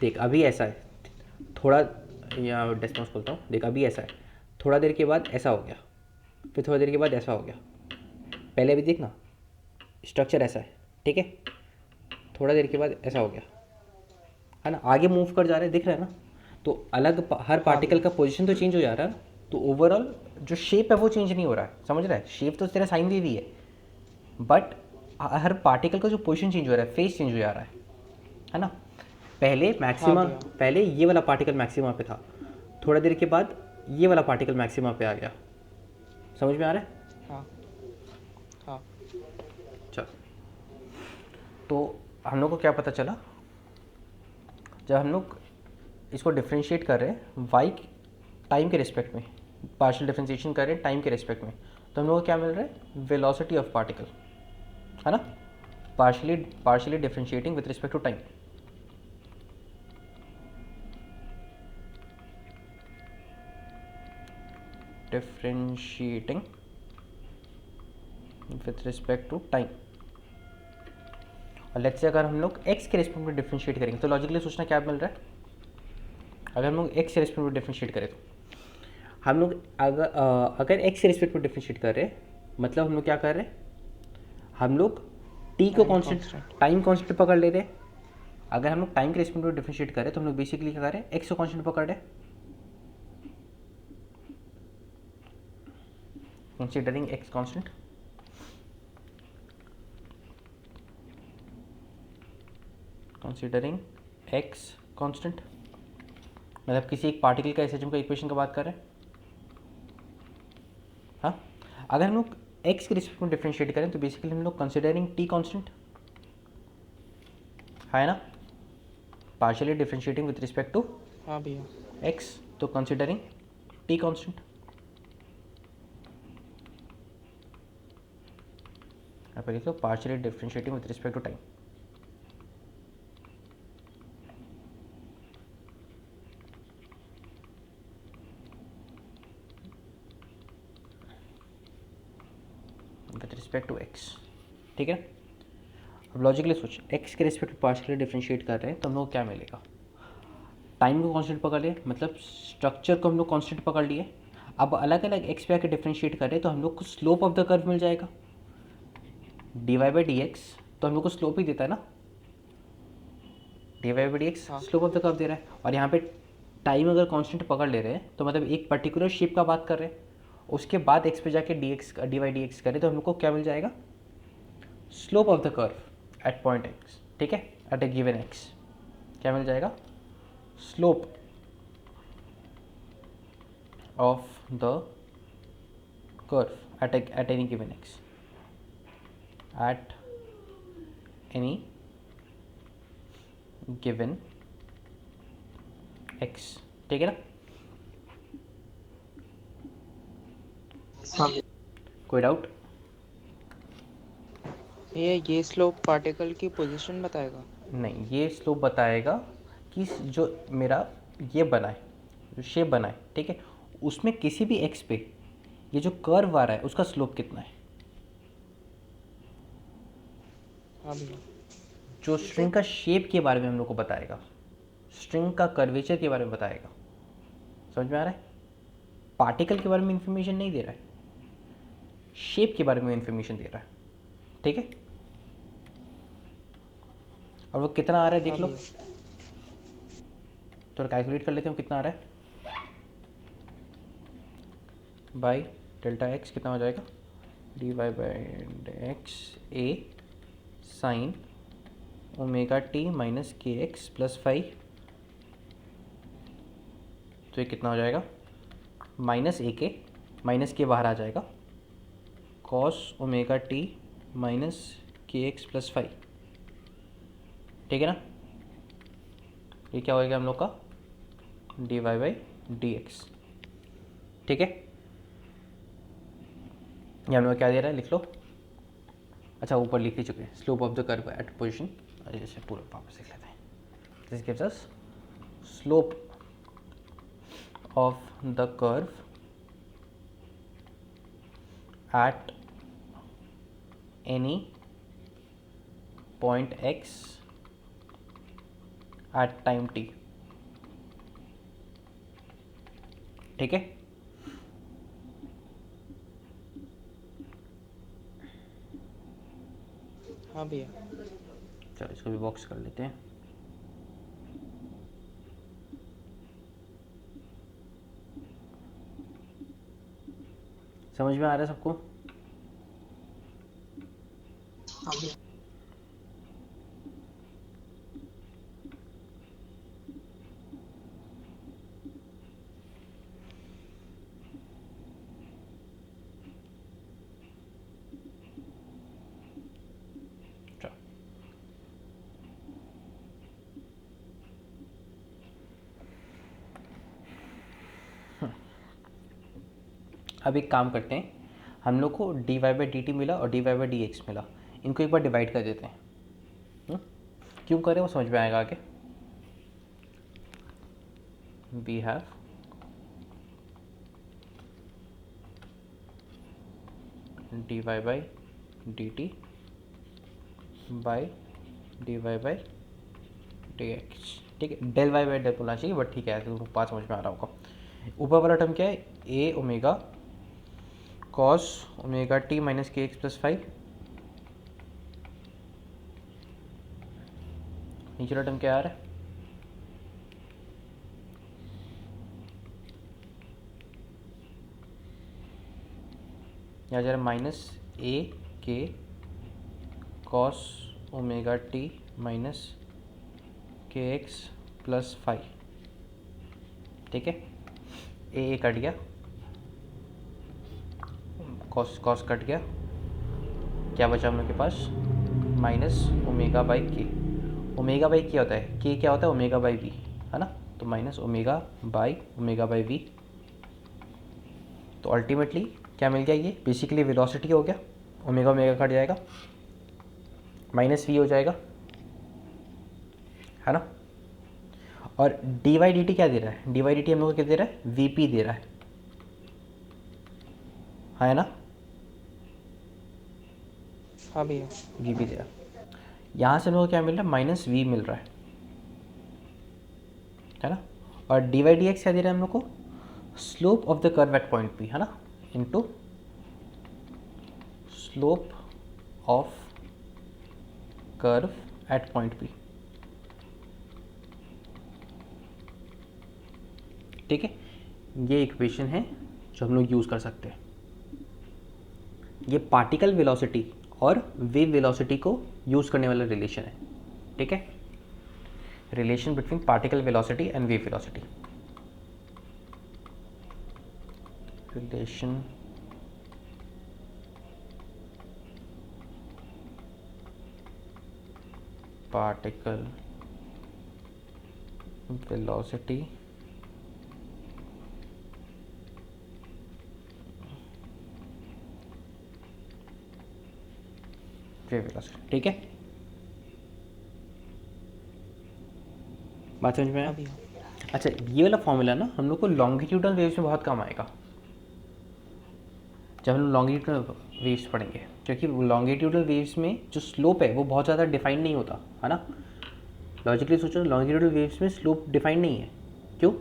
देख अभी ऐसा है, थोड़ा या डिस्टेंस खोलता हूँ, देख अभी ऐसा है, थोड़ा देर के बाद ऐसा हो गया, फिर थोड़ा देर के बाद ऐसा हो गया। पहले अभी देखना स्ट्रक्चर ऐसा है, ठीक है, थोड़ा देर के बाद ऐसा हो गया, है ना। आगे मूव कर जा रहे हैं, दिख रहा है ना। तो अलग हर पार्टिकल का पोजीशन तो चेंज हो जा रहा है, तो ओवरऑल जो शेप है वो चेंज नहीं हो रहा है, समझ रहा है। शेप तो तेरा साइन दे दी है, बट हर पार्टिकल का जो पोजीशन चेंज हो रहा है, फेस चेंज हो जा रहा है ना। पहले मैक्सिमा, पहले ये वाला पार्टिकल मैक्सिमा पे था, थोड़ा देर के बाद ये वाला पार्टिकल मैक्सिमा पे आ गया, समझ में आ रहा है। हाँ। हाँ। चल तो हम लोग को क्या पता चला, जब हम लोग इसको डिफ्रेंशिएट कर रहे हैं वाई टाइम के रिस्पेक्ट में, पार्शियल डिफ्रेंशिएशन कर रहे हैं टाइम के रिस्पेक्ट में, तो हम लोग को क्या मिल रहा है, वेलोसिटी ऑफ पार्टिकल, है ना। partially differentiating with respect to time. Differentiating with respect to time. और लेट्स से अगर हम लोग x के रेस्पेक्ट में डिफरेंशिएट करेंगे तो लॉजिकली सोचना क्या मिल रहा है, अगर हम लोग x के रेस्पेक्ट में डिफरेंशिएट करें तो हम लोग अगर x के रेस्पेक्ट में डिफरेंशिएट कर रहे हैं मतलब हम लोग क्या कर रहे हैं, हम लोग t को कांस्टेंट टाइम कांस्टेंट पकड़ ले रहे हैं. अगर हम लोग टाइम के रेस्पेक्ट में डिफरेंशिएट करें तो हम लोग बेसिकली क्या कर रहे हैं, x को कांस्टेंट पकड़ रहे हैं. Considering x constant, considering x constant मतलब किसी एक पार्टिकल का एसएचएम का इक्वेशन का बात कर रहे हैं. हाँ, अगर हम लोग x के रिस्पेक्ट में डिफरेंशिएट करें तो बेसिकली हम लोग कंसीडरिंग t कांस्टेंट है ना, partially differentiating with respect to हाँ भैया x, तो कंसीडरिंग t कांस्टेंट. यहाँ पर लिख लो partially differentiating with respect to time. With respect to x, ठीक है. अब लॉजिकली सोच, x के रिस्पेक्ट पार्शियली डिफरेंशिएट कर रहे हैं तो हम लोग क्या मिलेगा, टाइम को कांस्टेंट पकड़ लिए मतलब स्ट्रक्चर को हम लोग कांस्टेंट पकड़ लिए. अब अलग अलग x पे आके डिफरेंशिएट कर रहे हैं तो हम लोग को स्लोप ऑफ द कर्व मिल जाएगा. dy बाई डी एक्स तो हम लोग को स्लोप ही देता है ना, dy by D X slope of the curve दे रहा है. और यहाँ पे टाइम अगर कांस्टेंट पकड़ ले रहे हैं तो मतलब एक पर्टिकुलर शेप का बात कर रहे हैं, उसके बाद x पे जाके डी बाई डी एक्स करें तो हम लोग को क्या मिल जाएगा, slope of the curve eight point x, ठीक है, एट ए गिवन x क्या मिल जाएगा, slope of the curve at any given x, at any given x, ठीक है ना. हाँ कोई डाउट? भैया ये स्लोप पार्टिकल की पोजीशन बताएगा? नहीं, ये स्लोप बताएगा कि जो मेरा ये बना है, जो शेप बना है, ठीक है, उसमें किसी भी x पे ये जो कर्व आ रहा है उसका स्लोप कितना है. हाँ भैया. जो स्ट्रिंग का शेप के बारे में हम लोग को बताएगा, स्ट्रिंग का कर्वेचर के बारे में बताएगा. समझ में आ रहा है? पार्टिकल के बारे में इंफॉर्मेशन नहीं दे रहा है, शेप के बारे में इंफॉर्मेशन दे रहा है, ठीक है. और वो कितना आ रहा है देख लो, तो कैलकुलेट कर लेते हैं कितना आ रहा है. बाई डेल्टा एक्स कितना हो जाएगा, d y by x a sine omega T minus के एक्स प्लस 5, तो ये कितना हो जाएगा, माइनस ए के, माइनस के बाहर आ जाएगा, कॉस ओमेगा टी माइनस के एक्स प्लस 5, ठीक है ना. ये क्या होएगा हम लोग का, d y by D x, ठीक है. ये हम लोग क्या दे रहा है लिख लो. अच्छा ऊपर लिख ही चुके हैं, slope of the curve at position, जैसे पूरा वापस लिख लेते हैं. This gives us slope of the curve at any point x at time t, ठीक है. हाँ भैया. चलो इसको भी बॉक्स कर लेते हैं. समझ में आ रहा है सबको? हाँ भैया. चलो अब एक काम करते हैं, हम लोग को d y by d t मिला और d y by D x मिला, इनको एक बार डिवाइड कर देते हैं. क्यों करें वो समझ में आएगा आगे। We have dy by d t by d y by D x. ठीक है, डेल वाई बाई डेल बोलना चाहिए, बट ठीक है, तो बात समझ में आ रहा होगा। ऊपर वाला टर्म क्या है, ए omega cos omega T minus के एक्स प्लस 5। नीचे वाला टर्म क्या आ रहा है, यहाँ जा रहा है माइनस ए के कॉस ओमेगा टी माइनस के एक्स प्लस 5। ठीक है, ए कट गया, कॉस कॉस कट गया, क्या बचा हम लोग के पास, माइनस ओमेगा बाई के। ओमेगा बाई क्या होता है, के क्या होता है, ओमेगा बाई वी, है ना। तो माइनस ओमेगा बाई वी। तो अल्टीमेटली क्या मिल गया, ये बेसिकली वेलोसिटी हो गया, ओमेगा ओमेगा कट जाएगा, माइनस वी हो जाएगा, है ना। और डी वाई डी टी क्या दे रहा है, डी वाई डी टी हम लोग को क्या दे रहा है, वी पी दे रहा है ना। हाँ भैया। वी पी दे रहा है, यहाँ से हम लोग को क्या मिल रहा है, माइनस वी मिल रहा है ना। और डी वाई डी एक्स क्या दे रहा है हम लोग को, slope of the curve eight point P, है ना, into slope of curve at point P. ठीक है, ये इक्वेशन है जो हम लोग यूज़ कर सकते हैं। ये पार्टिकल वेलोसिटी और वेव वेलोसिटी को यूज़ करने वाला रिलेशन है। ठीक है, relation between particle velocity and wave velocity, relation particle velocity wave velocity. ठीक है, बात समझ में आया। हाँ भैया। अच्छा, ये वाला फॉर्मूला ना हम लोग को लॉन्गिट्यूडल वेव्स में बहुत काम आएगा जब हम लॉन्गिट्यूडल वेव्स पढ़ेंगे, क्योंकि लॉन्गिट्यूडल वेव्स में जो स्लोप है वो बहुत ज़्यादा डिफाइन नहीं होता, है ना। लॉजिकली सोचो, लॉन्गिट्यूडल वेव्स में स्लोप डिफाइन नहीं है, क्यों,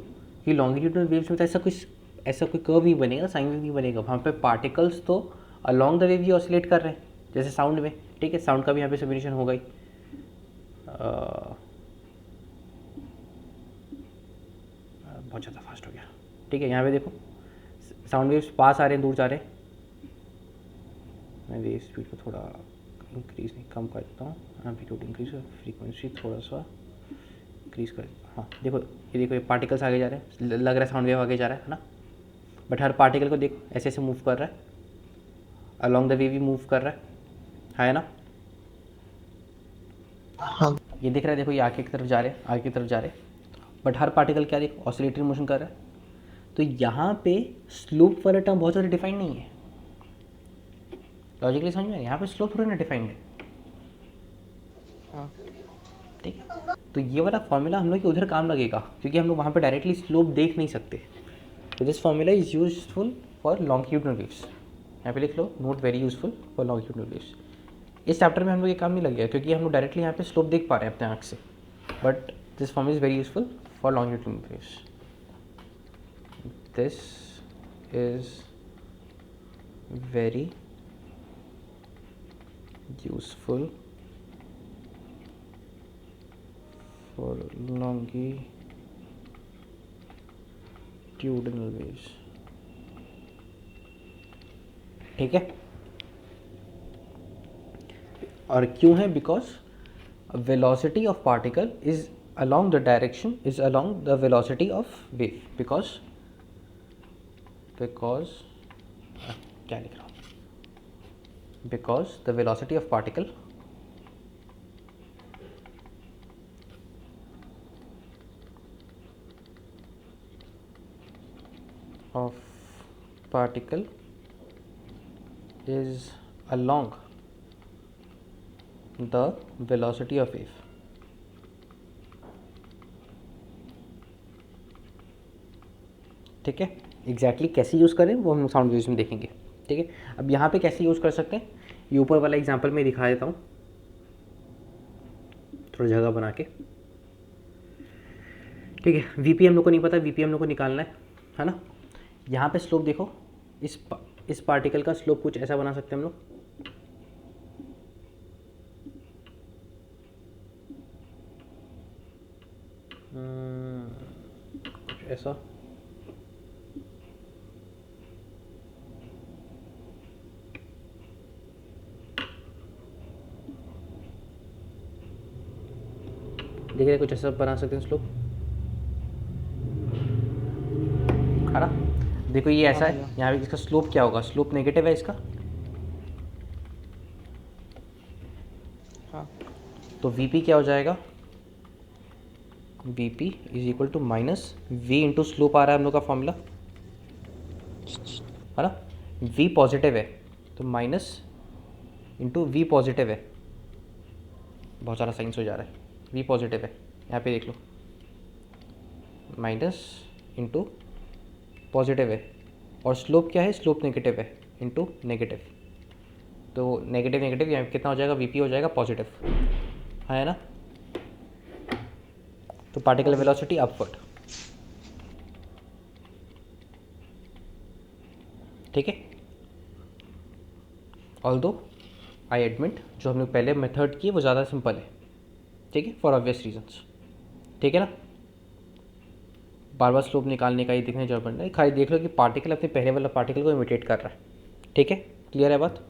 कि लॉन्गिट्यूडल वेव्स में तो ऐसा कोई कर्व नहीं बनेगा, साइन वेव नहीं बनेगा, वहाँ पे पार्टिकल्स तो along the wave he oscillate कर रहे हैं, जैसे साउंड में। ठीक है, साउंड का भी यहाँ पे सिमुलेशन होगा ही। बहुत ज़्यादा फास्ट हो गया। ठीक है, यहाँ पे देखो साउंड वेव्स पास आ रहे हैं, दूर जा रहे हैं। मैं वेव स्पीड को थोड़ा इंक्रीज नहीं, कम कर देता हूँ, एम्पलीट्यूड इंक्रीज, फ्रीक्वेंसी थोड़ा सा इंक्रीज कर देता हूँ। हाँ देखो, ये पार्टिकल्स आगे जा रहे हैं, लग रहा है साउंड वेव आगे जा रहा है ना। बट हर पार्टिकल को देखो ऐसे ऐसे मूव कर रहा है, अलॉन्ग द वे भी मूव कर रहा है ना। हाँ ये दिख रहा है, देखो ये आगे की तरफ जा रहे हैं, आगे की तरफ जा रहे हैं, बट हर पार्टिकल क्या देखो ऑसिलेटरी मोशन कर रहा है। तो यहाँ पे स्लोप वाला टर्म बहुत ज़्यादा डिफाइंड नहीं है, लॉजिकली समझ में, यहाँ पे स्लोप थोड़ी ना डिफाइंड है। हाँ ठीक है, तो ये वाला फॉर्मूला हम लोग के उधर काम लगेगा, क्योंकि हम लोग वहाँ पे डायरेक्टली स्लोप देख नहीं सकते। तो this formula is useful for longitudinal waves. यहाँ पे लिख लो, note very useful for longitudinal waves. इस चैप्टर में हम लोग ये काम नहीं लगेगा, क्योंकि हम लोग डायरेक्टली यहाँ पे स्लोप देख पा रहे हैं अपने आँख से, but this formula is very useful for longitudinal waves. This is very useful for longitudinal waves। ठीक है, और क्यों है, because velocity of particle is along the direction is along the velocity of wave, because क्या लिख रहा हूँ, because the velocity of particle is along the velocity of wave। ठीक है, एग्जैक्टली कैसे यूज़ करें वो हम साउंड वेव्स में देखेंगे। ठीक है, अब यहाँ पे कैसे यूज़ कर सकते हैं, ये ऊपर वाला एग्जांपल में दिखा देता हूँ थोड़ा जगह बना के। ठीक है, वीपी हम लोग को नहीं पता, वीपी हम लोग को निकालना है ना। यहाँ पे स्लोप देखो, इस पार्टिकल का स्लोप कुछ ऐसा बना सकते हैं हम लोग। कुछ ऐसा, देख रहे हैं, कुछ ऐसा बना सकते हैं स्लोप, है ना। देखो ये ऐसा हाँ है, भैया। यहाँ पे इसका स्लोप क्या होगा, स्लोप नेगेटिव है इसका, हाँ तो वीपी क्या हो जाएगा, VP is equal to minus V into slope आ रहा है हम लोग का फॉर्मूला, है ना। वी पॉजिटिव है तो माइनस इंटू वी पॉजिटिव है, बहुत सारा साइंस हो जा रहा है, वी पॉजिटिव है, यहाँ पे देख लो, माइनस इंटू पॉजिटिव है, और स्लोप क्या है, स्लोप नेगेटिव है इंटू नेगेटिव, तो नेगेटिव नेगेटिव यहाँ पे कितना हो जाएगा, वीपी हो जाएगा पॉजिटिव, है ना। तो पार्टिकल वेलोसिटी अपवर्ड, ठीक है। ऑल्दो आई एडमिट जो हम लोग पहले मेथड किए वो ज़्यादा सिंपल है, ठीक है, फॉर ऑब्वियस रीजंस, ठीक है ना। बार बार स्लोप निकालने का ही देखने की जरूरत नहीं है, खाली देख लो कि पार्टिकल अपने पहले वाला पार्टिकल को इमिटेट कर रहा है, ठीक है, क्लियर है बात।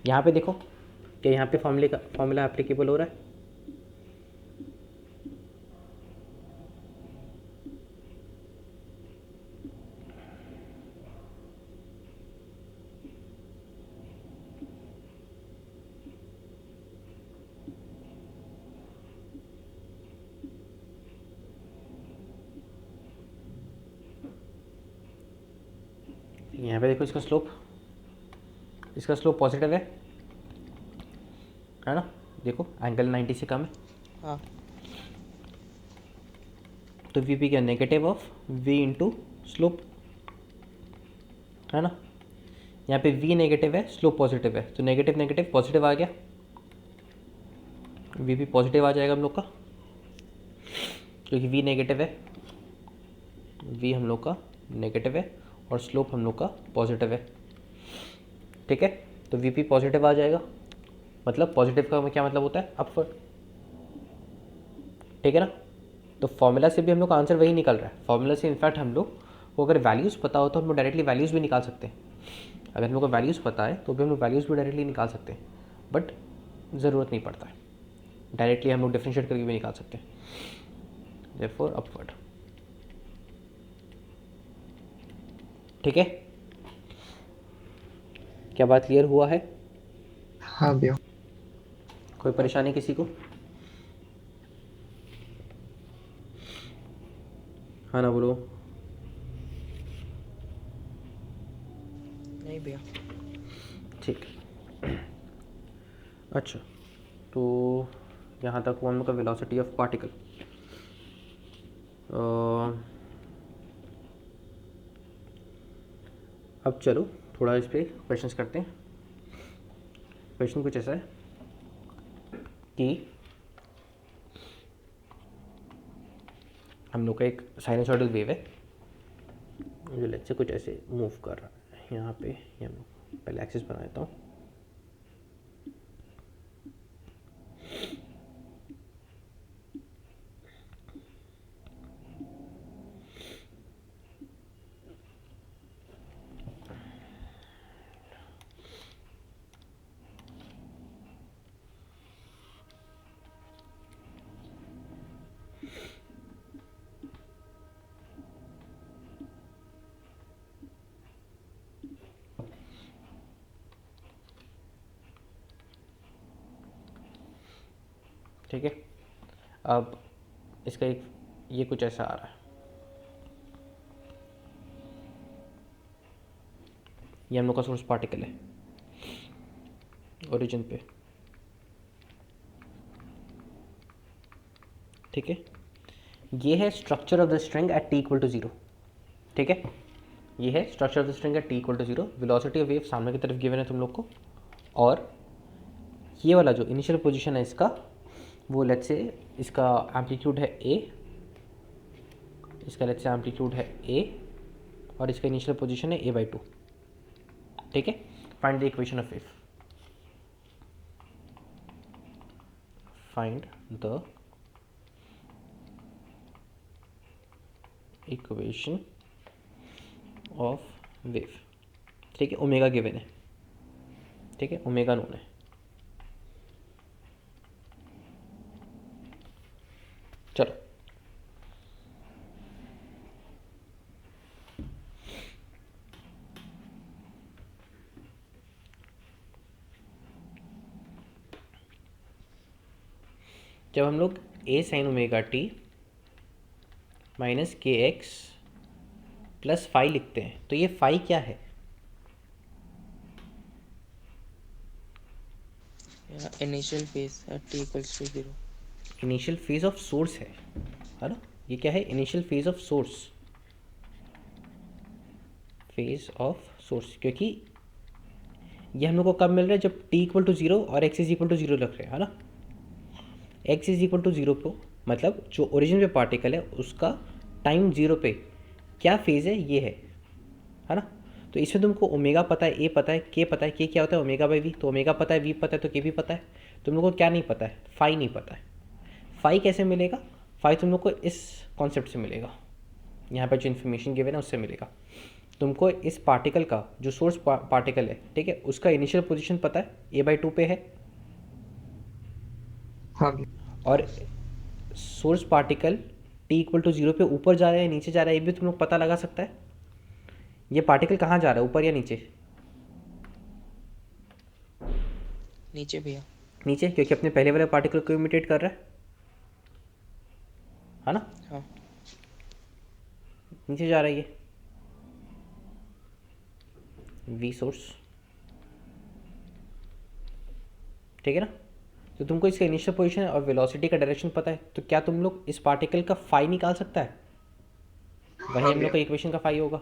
यहाँ पे देखो क्या यहाँ पे फॉर्मूला एप्लीकेबल हो रहा है, यहाँ पे देखो इसका स्लोप पॉजिटिव है ना, देखो एंगल 90 से कम है, हाँ तो वी पी क्या, negative of v into slope, है ना। यहाँ पे वी नेगेटिव है, स्लोप पॉजिटिव है, तो नेगेटिव नेगेटिव पॉजिटिव आ गया, वी पी पॉजिटिव आ जाएगा हम लोग का, क्योंकि वी नेगेटिव है, वी हम लोग का नेगेटिव है और स्लोप हम लोग का पॉजिटिव है, ठीक है। तो वी पी पॉजिटिव आ जाएगा, मतलब पॉजिटिव का क्या मतलब होता है, अपवर्ड, ठीक है ना। तो फॉर्मूला से भी हम लोग का आंसर वही निकल रहा है, फॉर्मूला से इनफैक्ट हम लोग को अगर वैल्यूज़ पता हो तो हम लोग डायरेक्टली वैल्यूज़ भी निकाल सकते हैं, अगर हम लोग को वैल्यूज़ पता है तो भी हम लोग वैल्यूज़ भी डायरेक्टली निकाल सकते हैं, बट ज़रूरत नहीं पड़ता है, डायरेक्टली हम लोग डिफरेंशिएट करके भी निकाल सकते हैं, देयरफॉर अपवर्ड, ठीक है। क्या बात क्लियर हुआ है, हाँ भैया। कोई परेशानी किसी को, हाँ ना बोलो। नहीं भैया। ठीक, अच्छा, तो यहाँ तक हुआ हम लोग का वेलोसिटी ऑफ पार्टिकल। अब चलो थोड़ा इस पर क्वेश्चंस करते हैं। क्वेश्चन कुछ ऐसा है कि हम लोग का एक साइनसॉइडल वेव है जो लेट्स से कुछ ऐसे मूव कर रहा है, यहाँ पे ये हम लोग पहले एक्सिस बना देता हूँ, ठीक है। अब इसका एक ये कुछ ऐसा आ रहा है, ये हम लोग का सोर्स पार्टिकल है ओरिजिन पे, ठीक है। ये है structure of the string at t equal to 0, ठीक है, ये है स्ट्रक्चर ऑफ द स्ट्रिंग है, t equal to 0, velocity of wave सामने की तरफ गिवन है तुम लोग को, और ये वाला जो इनिशियल पोजीशन है इसका, वो लेट्स से इसका एम्पलीट्यूड है a, इसका लेट्स से एम्पलीट्यूड है a, और इसका इनिशियल पोजीशन है a/2। ठीक है, find the equation of wave, find the equation of wave. ठीक है, ओमेगा गिवन है, ठीक है, ओमेगा नोन है। चलो जब हम लोग a sin omega t minus के एक्स प्लस फाई लिखते हैं तो ये फाई क्या है? Initial phase at t equals to 0। Initial phase of source है ना? ये क्या है? Initial phase of source, phase of source, क्योंकि ये हम लोग को कब मिल रहा है? जब t इक्वल टू 0 और x इज इक्वल टू 0 रख रहे हैं, है ना? x इज इक्वल टू 0 को मतलब जो ओरिजिन पे पार्टिकल है उसका टाइम 0 पे क्या फेज है, ये है ना? तो इसमें तुमको ओमेगा पता है, ए पता है, के पता है, के क्या होता है? Omega by v. तो ओमेगा पता है, वी पता है, तो के भी पता है। तुम लोग को क्या नहीं पता है? फाई नहीं पता है। फाई कैसे मिलेगा? फाई तुम लोग को इस कॉन्सेप्ट से मिलेगा, यहाँ पर जो इन्फॉर्मेशन गिवन है उससे मिलेगा। तुमको इस पार्टिकल का जो सोर्स पार्टिकल है, ठीक है, उसका इनिशियल पोजीशन पता है, a/2 पे है, हाँ भैया। और source particle t equal to 0 पे ऊपर जा रहा है नीचे जा रहा है, ये भी तुम लोग पता लगा सकता है। ये पार्टिकल कहाँ जा रहा है, ऊपर या नीचे? नीचे भैया। नीचे, क्योंकि अपने पहले वाले पार्टिकल को इमिटेट कर रहा है ना? हाँ नीचे जा रहा है ये वी सोर्स, ठीक है ना? तो तुमको इसका इनिशियल पोजीशन और वेलोसिटी का डायरेक्शन पता है, तो क्या तुम लोग इस पार्टिकल का फाई निकाल सकता है? वही हम लोग का इक्वेशन का फाई होगा,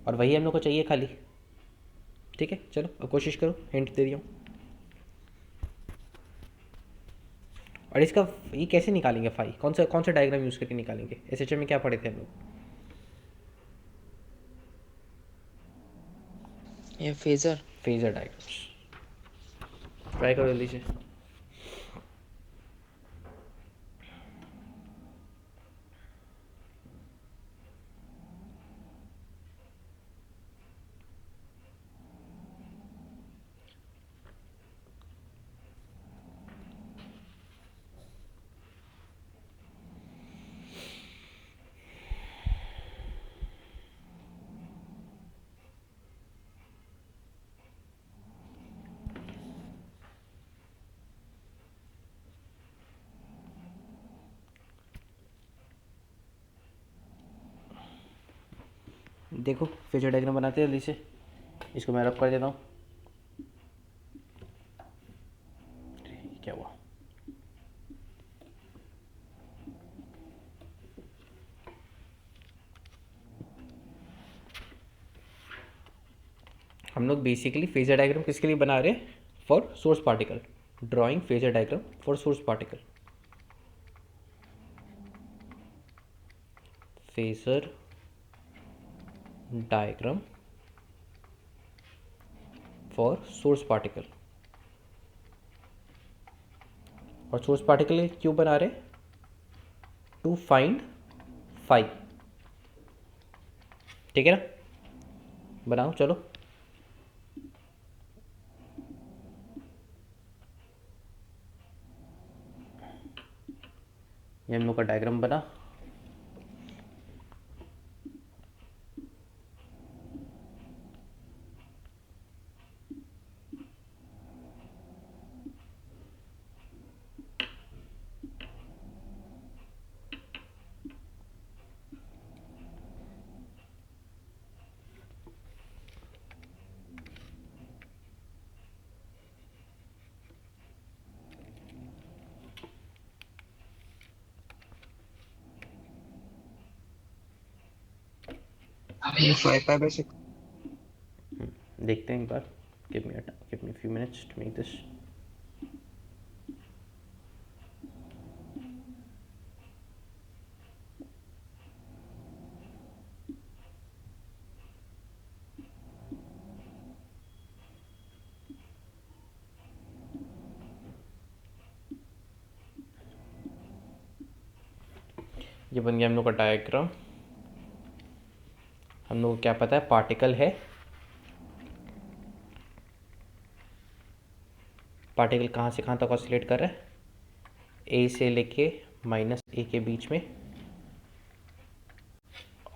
और वही हम लोग को चाहिए खाली। ठीक है, चलो अब कोशिश करो, हिंट दे दिया हूँ। और इसका ये कैसे निकालेंगे फाई? कौन सा डायग्राम यूज़ करके निकालेंगे? एसएचएम में क्या पढ़े थे हम लोग? ये फेजर। Phasor diagrams. ट्राई करो जल्दी से। देखो फेजर डायग्राम बनाते हैं जल्दी से, इसको मैं रब कर देता हूँ। क्या हुआ? हम लोग बेसिकली फेजर डायग्राम किसके लिए बना रहे हैं? For source particle. Drawing phasor diagram for source particle. Phasor diagram for source particle. और सोर्स पार्टिकल क्यों बना रहे? To find phi. ठीक है ना? बनाओ चलो। ये हम लोग का डायग्राम बना। ये 5/6। देखते हैं एक बार. Give me few minutes to make this. ये बन गया हम लोग का डायग्राम. हम लोग को क्या पता है, पार्टिकल है. पार्टिकल कहाँ से कहाँ तक ऑसिलेट कर रहा है, ए से लेके -a के बीच में.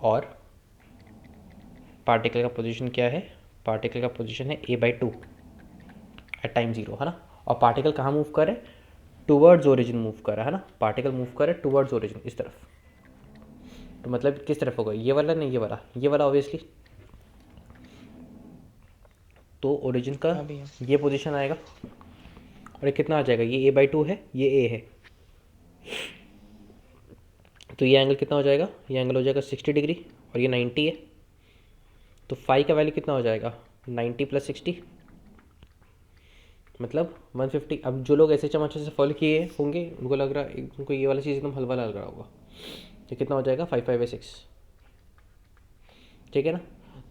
और पार्टिकल का पोजीशन क्या है, पार्टिकल का पोजीशन है a/2 एट टाइम 0, है ना. और पार्टिकल कहाँ मूव कर रहा है, टूवर्ड्स ओरिजिन मूव कर रहा है ना. पार्टिकल मूव कर रहा है टूवर्ड्स ओरिजिन, इस तरफ. तो मतलब किस तरफ होगा, ये वाला नहीं, ये वाला ऑब्वियसली. तो ओरिजिन का हाँ भैया. ये पोजीशन आएगा. और ये कितना आ जाएगा, ये a/2 है, ये a है. तो ये एंगल कितना हो जाएगा, ये एंगल हो जाएगा 60 डिग्री और ये 90 है. तो फाई का वैल्यू कितना हो जाएगा, 90 + 60 मतलब 150. अब जो लोग ऐसे चमचे से फॉलो किए होंगे उनको लग रहा है, उनको ये वाला चीज़ एकदम हलवा लग रहा होगा. तो कितना हो जाएगा 5/6. ठीक है ना.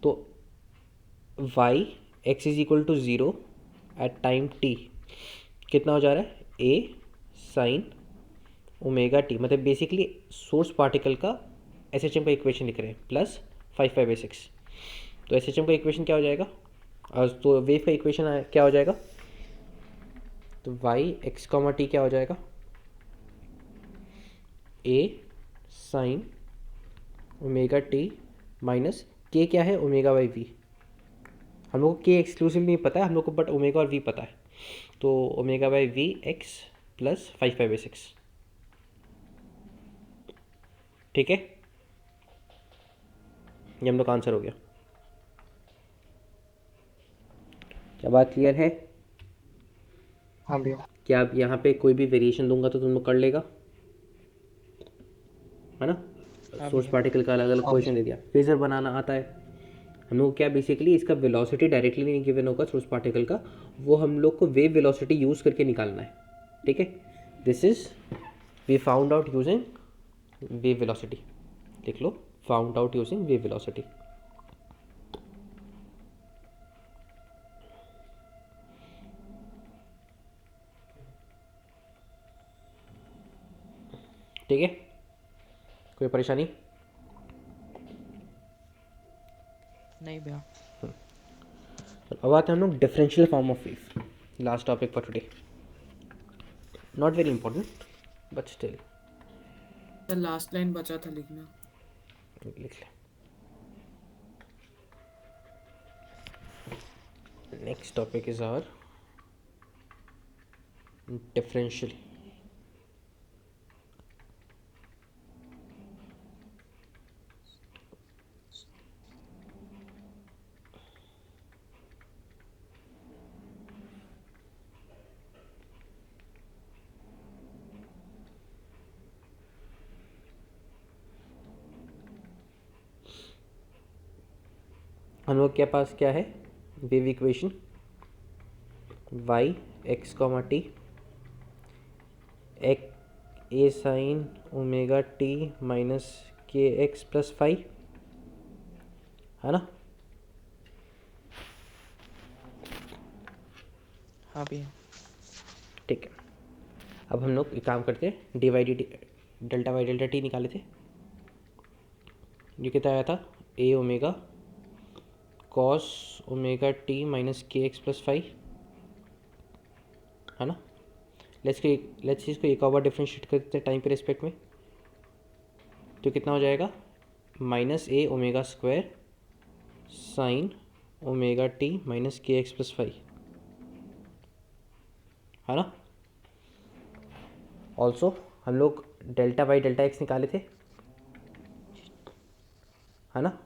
तो y x = 0 at time t कितना हो जा रहा है, a sin ω/t. मतलब बेसिकली सोर्स पार्टिकल का SHM का इक्वेशन लिख रहे हैं प्लस 5/6. तो SHM का इक्वेशन क्या हो जाएगा, तो वेव का इक्वेशन क्या हो जाएगा, तो y x, t क्या हो जाएगा, a sin ω/t minus k क्या है, ω/v. हम लोग को k एक्सक्लूसिव नहीं पता है हम लोग को, बट ओमेगा और v पता है. तो ω/v x प्लस 5/6. ठीक है, ये हम लोग का आंसर हो गया. क्या बात क्लियर है. हाँ भैया. क्या अब यहाँ पे कोई भी वेरिएशन दूंगा तो तुम लोग कर लेगा, है ना. हाँ सोर्स भैया. पार्टिकल का अलग अलग हाँ पोजीशन दे दिया. फेजर बनाना आता है हम लोग को. क्या बेसिकली इसका वेलोसिटी डायरेक्टली नहीं गिवन होगा सोर्स पार्टिकल का, वो हम लोग को वेव वेलोसिटी यूज़ करके निकालना है. ठीक है, this is we found out using wave velocity. लिख लो, found out using wave velocity. ठीक है, कोई परेशानी. नहीं भैया. अब आते हैं हम लोग differential form of wave. Last topic for today, not very important but still तो लास्ट लाइन बचा था लिखना. लिख ले. Next topic is our differential. हम लोग के पास क्या है, wave equation y x, t a sin ω/t minus kx plus phi, है ना. हाँ भैया. ठीक है, अब हम लोग एक काम करते हैं, dy/dt delta by delta T निकाले थे. ये कितना आया था, a omega cos ω/t minus kx plus phi, है ना. लेट्स इसको एक और बार डिफ्रेंशिएट करते हैं टाइम के रिस्पेक्ट में. तो कितना हो जाएगा, -a omega square sine ω/t minus kx plus phi, है ना. ऑल्सो हम लोग डेल्टा बाई डेल्टा एक्स निकाले थे, है ना.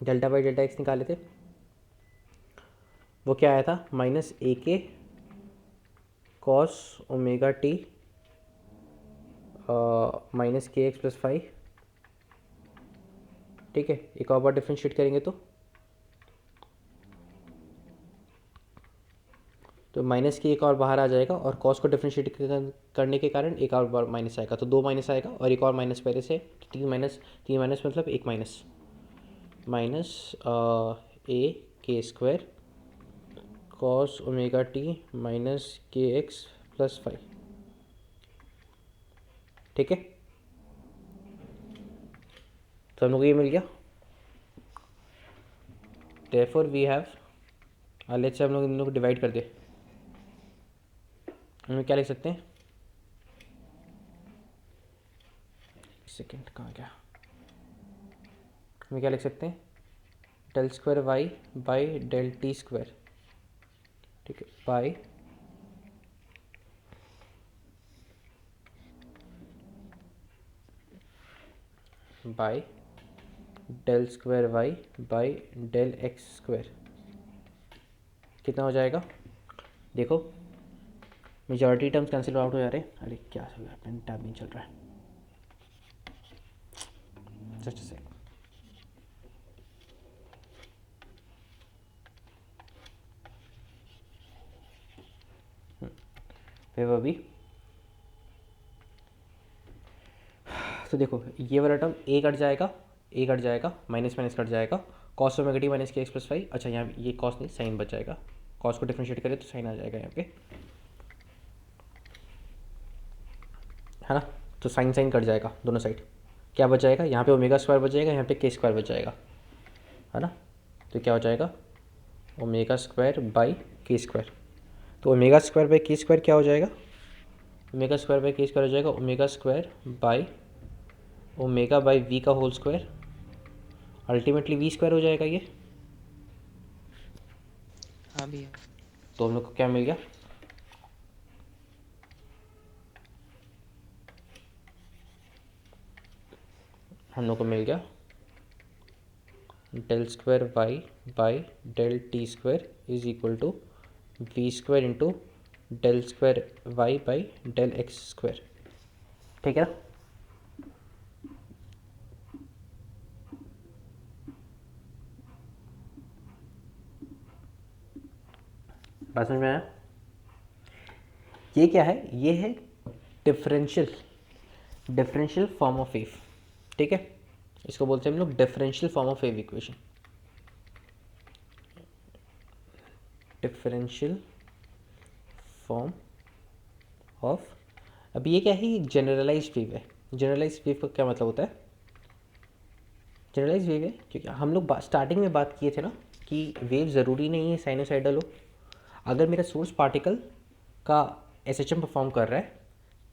डेल्टा बाई डेल्टा एक्स निकाले थे, वो क्या आया था, -a cos ω/t minus kx plus phi ठीक है, एक और बार डिफ्रेंशिएट करेंगे तो माइनस की एक और बाहर आ जाएगा और कॉस को डिफ्रेंशिएट करने के कारण एक और बार माइनस आएगा, तो 2 माइनस आएगा और एक और माइनस पहले से, 3 माइनस मतलब एक माइनस ए के square cos omega T minus के एक्स प्लस 5, ठीक है। तो हम लोग को ये मिल गया। Therefore we have, let's say हम लोग इन लोग को डिवाइड कर दे, हम लोग क्या लिख सकते हैं, सेकेंड कहाँ गया, हम क्या लिख सकते हैं, del square Y by del t square, ठीक है, by del square Y by del x square, कितना हो जाएगा, देखो मेजॉरिटी टर्म्स कैंसिल आउट हो जा रहे हैं। अरे क्या चल रहा है, पेन टैब नहीं चल रहा है, जस्ट से फिर अभी तो देखो ये वाला टर्म ए कट जाएगा, माइनस माइनस कट जाएगा, कॉस ओमेगा टी माइनस के एक्स प्लस 5, अच्छा यहाँ ये कॉस नहीं साइन बच जाएगा, कॉस को डिफरेंशिएट करें तो साइन आ जाएगा यहाँ पे, है ना। तो साइन साइन कट जाएगा दोनों साइड, क्या बच जाएगा, यहाँ पे ओमेगा स्क्वायर बच जाएगा, यहाँ पे के स्क्वायर बच जाएगा, है ना। तो क्या हो जाएगा, omega square by K square, तो omega square by K square क्या हो जाएगा, omega square by K square हो जाएगा omega square by omega by V का whole square, ultimately V square हो जाएगा ये। हाँ भैया। तो हम लोग को क्या मिल गया, हम लोग को मिल गया del square Y by del t square is equal to we square into del square Y by del x square, ठीक है ना। बात समझ में आया, ये क्या है, ये है डिफरेंशियल फॉर्म ऑफ वेव, ठीक है, इसको बोलते हैं हम लोग differential form of wave equation, differential form of, अब ये क्या है, ये जनरलाइज्ड वेव है। जनरलाइज्ड वेव का क्या मतलब होता है, जनरलाइज्ड वेव है क्योंकि हम लोग स्टार्टिंग में बात किए थे ना कि वेव ज़रूरी नहीं है साइनोसाइडल हो, अगर मेरा सोर्स पार्टिकल का एसएचएम परफॉर्म कर रहा है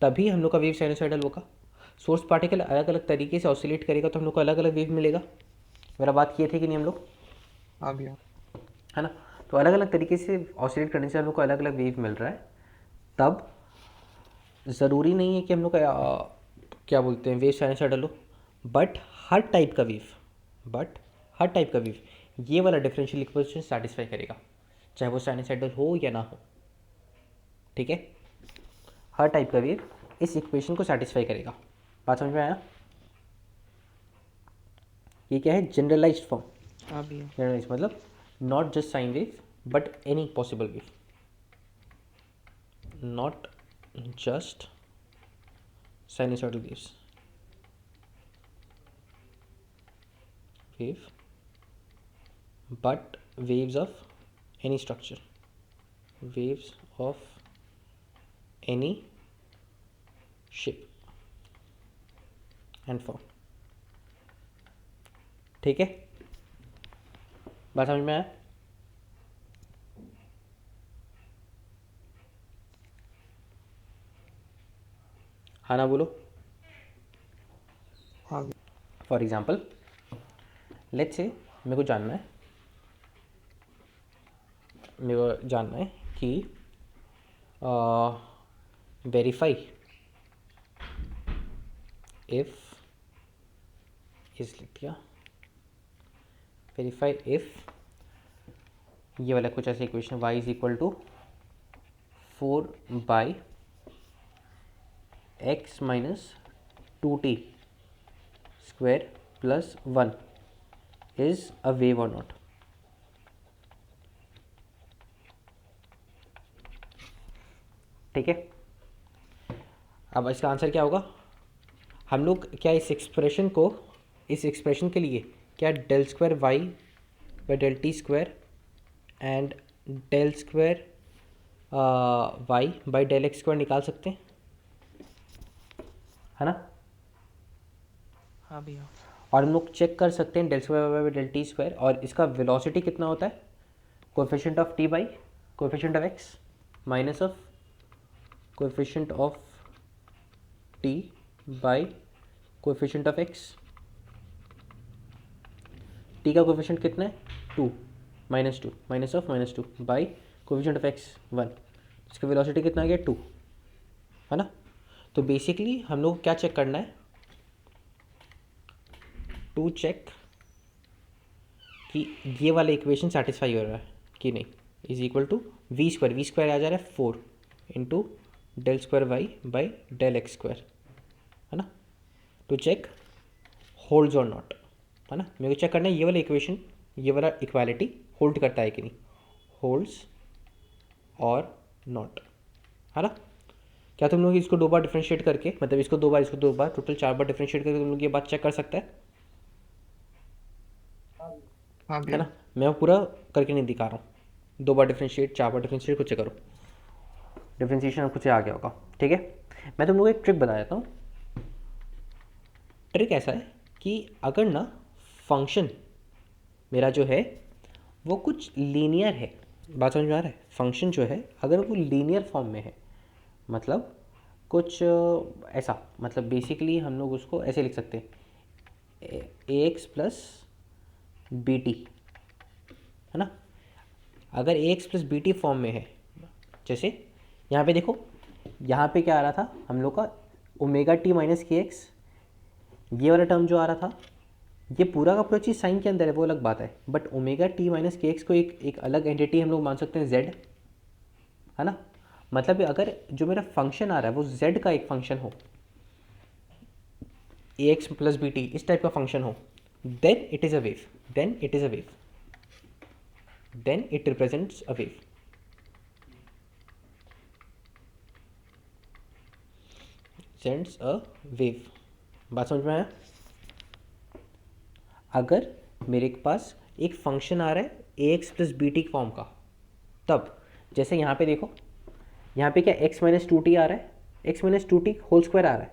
तभी हम लोग का वेव साइनोसाइडल होगा। सोर्स पार्टिकल अलग अलग तरीके से ऑसिलेट करेगा तो हम लोग को अलग अलग वेव मिलेगा, मेरा बात किए थे कि नहीं हम लोग, हाँ भैया। है ना। तो अलग अलग तरीके से ऑसिलेट करने से हम लोग को अलग अलग वेव मिल रहा है, तब ज़रूरी नहीं है कि हम लोग का क्या बोलते हैं वेव साइनोसाइडल हो, बट हर टाइप का वेव ये वाला डिफरेंशियल इक्वेशन सेटिस्फाई करेगा, चाहे वो साइनोसाइडल हो या ना हो, ठीक है। हर टाइप का वेव इस इक्वेशन को सेटिस्फाई करेगा, बात समझ में आया। ये क्या है, जनरलाइज्ड फॉर्म, हाँ भैया। जनरलाइज्ड मतलब not just sine wave but any possible wave, not just sinusoidal wave but waves of any structure, waves of any shape and form, ठीक है, बात समझ में आया। हाँ ना बोलो। हाँ फॉर एग्जाम्पल लेट्स से मेरे को जानना है कि वेरीफाई इफ इस लिख दिया, वेरीफाई इफ ये वाला कुछ ऐसे equation y is equal to 4 by x minus 2t square plus 1 is a wave और नॉट। ठीक है, अब इसका आंसर क्या होगा? हम लोग क्या इस एक्सप्रेशन के लिए क्या del square Y by del t square and del square Y by del x square निकाल सकते हैं, है ना? हाँ भैया। और हम लोग चेक कर सकते हैं del square Y by del t square, और इसका वेलोसिटी कितना होता है? Coefficient of t by coefficient of x minus of coefficient of t by coefficient of x. T का कोएफिशिएंट कितना है? 2 -2 minus of -2 by coefficient of x 1। इसका वेलोसिटी कितना आ गया? 2, है ना? तो बेसिकली हम लोग क्या चेक करना है? टू चेक कि ये वाला इक्वेशन सेटिस्फाई हो रहा है कि नहीं। Is equal to we square आ जा रहा है 4 into del square Y by del x square, है ना? टू चेक होल्ड्स और नॉट, है ना? मेरे को चेक करना है ये वाला इक्वेशन, ये वाला इक्वालिटी होल्ड करता है कि नहीं, होल्ड्स और नॉट, है ना? क्या तुम लोग इसको 2 बार डिफ्रेंशिएट करके, मतलब इसको 2 बार, इसको 2 बार, टोटल 4 बार डिफ्रेंशिएट करके तुम लोग ये बात चेक कर सकते हैं, हाँ है भैया। ना? मैं पूरा करके नहीं दिखा रहा हूँ। 2 बार डिफ्रेंशिएट, 4 बार डिफ्रेंशिएट, खुद से करो, डिफ्रेंशिएशन खुद से आ गया होगा। ठीक है, मैं तुम लोग एक ट्रिक बता देता हूँ। ट्रिक ऐसा है कि अगर ना फंक्शन मेरा जो है वो कुछ लीनियर है, बात समझ में आ रहा है? फंक्शन जो है अगर वो लीनियर फॉर्म में है, मतलब कुछ ऐसा, मतलब बेसिकली हम लोग उसको ऐसे लिख सकते हैं A x plus B T, है ना? अगर A x plus B T form में है, जैसे यहाँ पे देखो, यहाँ पे क्या आ रहा था हम लोग का? ओमेगा टी माइनस के एक्स, ये वाला टर्म जो आ रहा था, ये पूरा का पूरा चीज़ साइन के अंदर है, वो अलग बात है, बट ओमेगा टी माइनस के एक्स को एक अलग एंटिटी हम लोग मान सकते हैं जेड, है ना? मतलब अगर जो मेरा फंक्शन आ रहा है वो जेड का एक फंक्शन हो, a x plus B t इस टाइप का फंक्शन हो, then it is a wave, then it is a wave, then it represents a wave. Sends a wave. बात समझ में आया? अगर मेरे पास एक फंक्शन आ रहा है A x plus B T form का, तब जैसे यहाँ पे देखो, यहाँ पे क्या x माइनस 2t आ रहा है, x minus 2t whole square आ रहा है,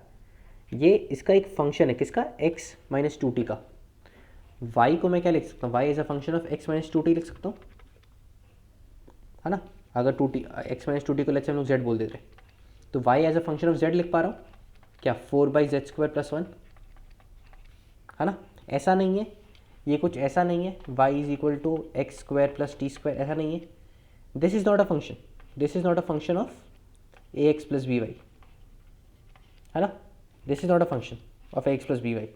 ये इसका एक फंक्शन है, किसका? x माइनस 2t का। y को मैं क्या लिख सकता हूँ? y is a function of x minus 2t लिख सकता हूँ, है ना? अगर 2t x माइनस 2t को लेट्स से हम लोग z बोल देते हैं, तो y as a function of z लिख पा रहा हूँ क्या? 4/z स्क्वायर प्लस 1, है ना? ऐसा नहीं है, ये कुछ ऐसा नहीं है y is equal to x square plus t square, ऐसा नहीं है। This is not a function, this is not a function of a x plus b y, है ना? This is not a function of a x plus b y.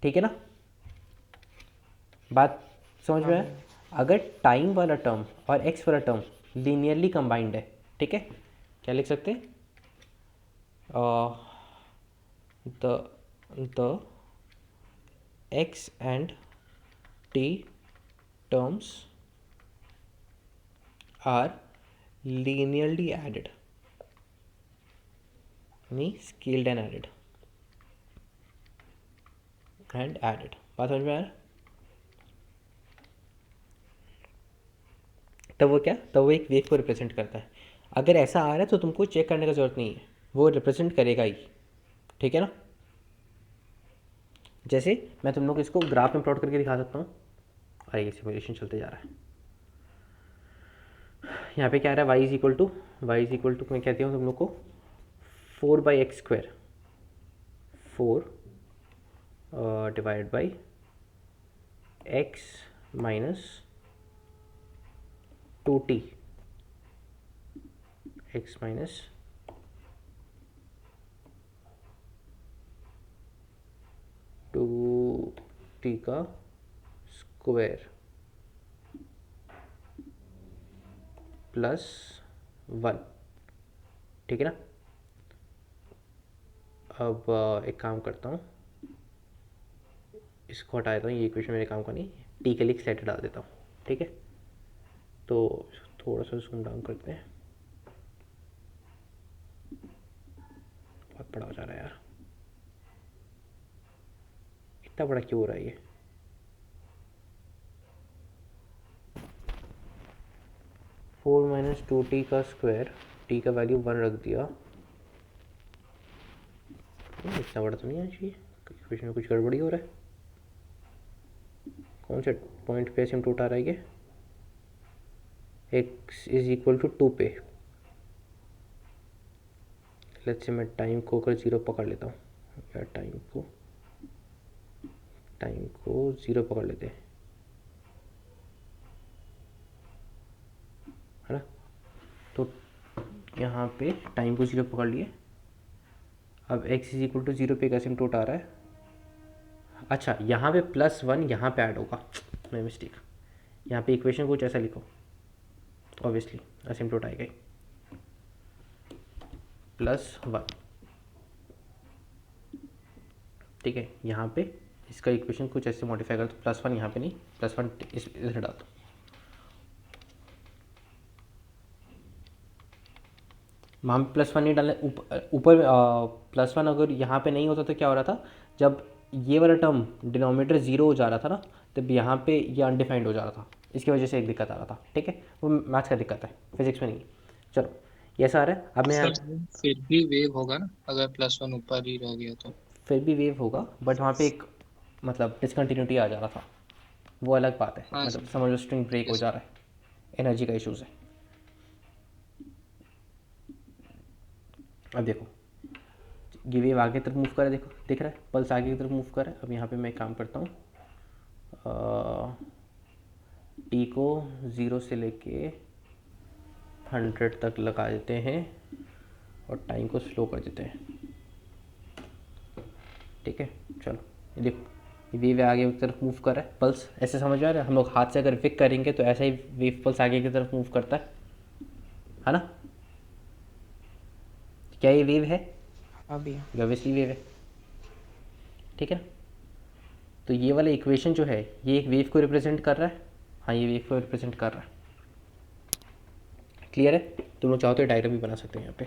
ठीक है ना? बात समझ में हाँ आया? भैया। अगर टाइम वाला टर्म और एक्स वाला टर्म लीनियरली कंबाइंड है, ठीक है, क्या लिख सकते हैं? The x and t terms are linearly added, नहीं scaled and added, बात समझ में आया? तब वो क्या, तब वो एक वेव को रिप्रेजेंट करता है। अगर ऐसा आ रहा है तो तुमको चेक करने का ज़रूरत नहीं है, वो रिप्रेजेंट करेगा ही। ठीक है ना? जैसे मैं तुम लोग इसको ग्राफ में प्लॉट करके दिखा सकता हूँ, और ये सिमुलेशन चलते जा रहा है। यहाँ पे क्या आ रहा है? वाई इज इक्वल टू मैं कहती हूँ तुम लोग को 4/x square, 4 divide by x minus 2t, x minus 2t का स्क्वायर प्लस 1। ठीक है ना? अब एक काम करता हूँ, इसको हटा देता हूँ, ये इक्वेशन मेरे काम का नहीं, टी के लिए एक सेट डाल देता हूँ, ठीक है। तो थोड़ा सा जूम डाउन करते हैं, बहुत बड़ा हो जा रहा है यार, इतना बड़ा क्यों हो रहा है ये। फोर माइनस टू टी का स्क्वायर, टी का वैल्यू 1 रख दिया, इतना बड़ा तो नहीं आना चाहिए, इक्वेशन में कुछ गड़बड़ी हो रहा है। कौन से पॉइंट पे एसिम्पटोट आ रहा है ये, x इज इक्वल टू 2 पे। लेट्स से मैं टाइम को अगर 0 पकड़ लेता हूँ, या टाइम को 0 पकड़ लेते हैं, है ना। तो यहाँ पे टाइम को 0 पकड़ लिए, अब x इज इक्वल टू 0 पे एक एसिम्पटोट आ रहा है। अच्छा, यहाँ पे +1 यहाँ पे ऐड होगा, मैं मिस्टेक, यहाँ पे इक्वेशन कुछ ऐसा लिखो, ऑब्वियसली एसिम्पटोट आएगा ही, +1, ठीक है। यहाँ पे इसका इक्वेशन कुछ ऐसे मॉडिफाई कर, तो +1 यहाँ पे नहीं, +1 इधर डाल दो। वहाँ पे +1 नहीं डालने, ऊपर +1 अगर यहाँ पे नहीं होता तो क्या हो रहा था, जब ये वाला टर्म डिनोमिनेटर 0 हो जा रहा था ना, तब यहाँ पे ये अनडिफाइंड हो जा रहा था, इसकी वजह से एक दिक्कत आ रहा था, ठीक है। वो मैथ्स का दिक्कत है, फिजिक्स में नहीं। चलो ये ऐसा आ रहा है, अब मैं सर फिर भी वेव होगा ना अगर +1 ऊपर ही रह गया तो। फिर भी वेव होगा, बट वहाँ पे एक मतलब डिसकंटिन्यूटी आ जा रहा था, वो अलग बात है, हाँ मतलब सर। समझ लो स्ट्रिंग ब्रेक हो यस। जा रहा है, एनर्जी का इशूज़ है। अब देखो ये वेव आगे तरफ मूव कर रहा है, देखो दिख रहा है, पल्स आगे की तरफ मूव कर रहा है। अब यहाँ पे मैं काम करता हूँ, टी को 0 से लेके 100 तक लगा देते हैं और टाइम को स्लो कर देते हैं, ठीक है। चलो ये देखो, ये वेव आगे की तरफ मूव कर रहा है, पल्स ऐसे समझ आ रहा है। हम लोग हाथ से अगर पिक करेंगे तो ऐसा ही वेव पल्स आगे की तरफ मूव करता है ना। क्या ये वेव है? हाँ भैया। ये ऑब्वियसली वेव है, ठीक है। तो ये वाला इक्वेशन जो है ये एक वेव को रिप्रेजेंट कर रहा है, हाँ ये वेव को रिप्रेजेंट कर रहा है, क्लियर है। तुम लोग चाहो तो डायग्राम भी बना सकते हैं यहाँ पे।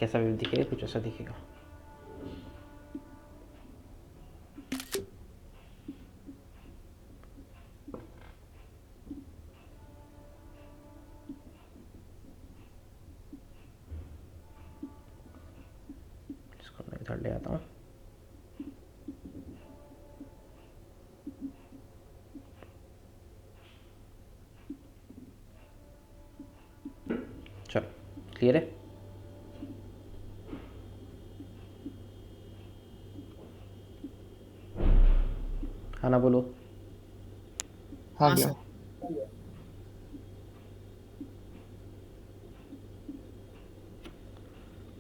कैसा वेव दिखेगा, कुछ ऐसा दिखेगा। इसको मैं इधर ले आता हूँ, चलो क्लियर है। हाँ ना बोलो। हाँ हाँ भैया। सर।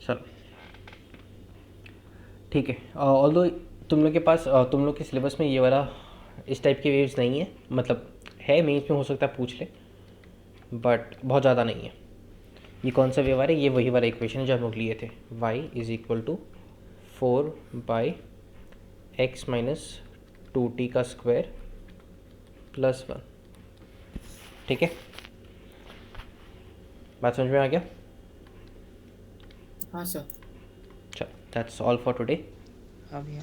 चलो ठीक है। ऑल्दो तुम लोग के पास तुम लोग के सिलेबस में ये वाला इस टाइप के वेव्स नहीं है, मतलब है मेंस में हो सकता है पूछ ले, बट बहुत ज़्यादा नहीं है। ये कौन सा वेव आ रहा है, ये वही वाला इक्वेशन है जो हम लोग लिए थे, y is equal to 4/x minus 2t का स्क्वायर +1, ठीक है। बात समझ में आ गया? हाँ सर। चलो दैट्स ऑल फॉर टुडे। हाँ भैया।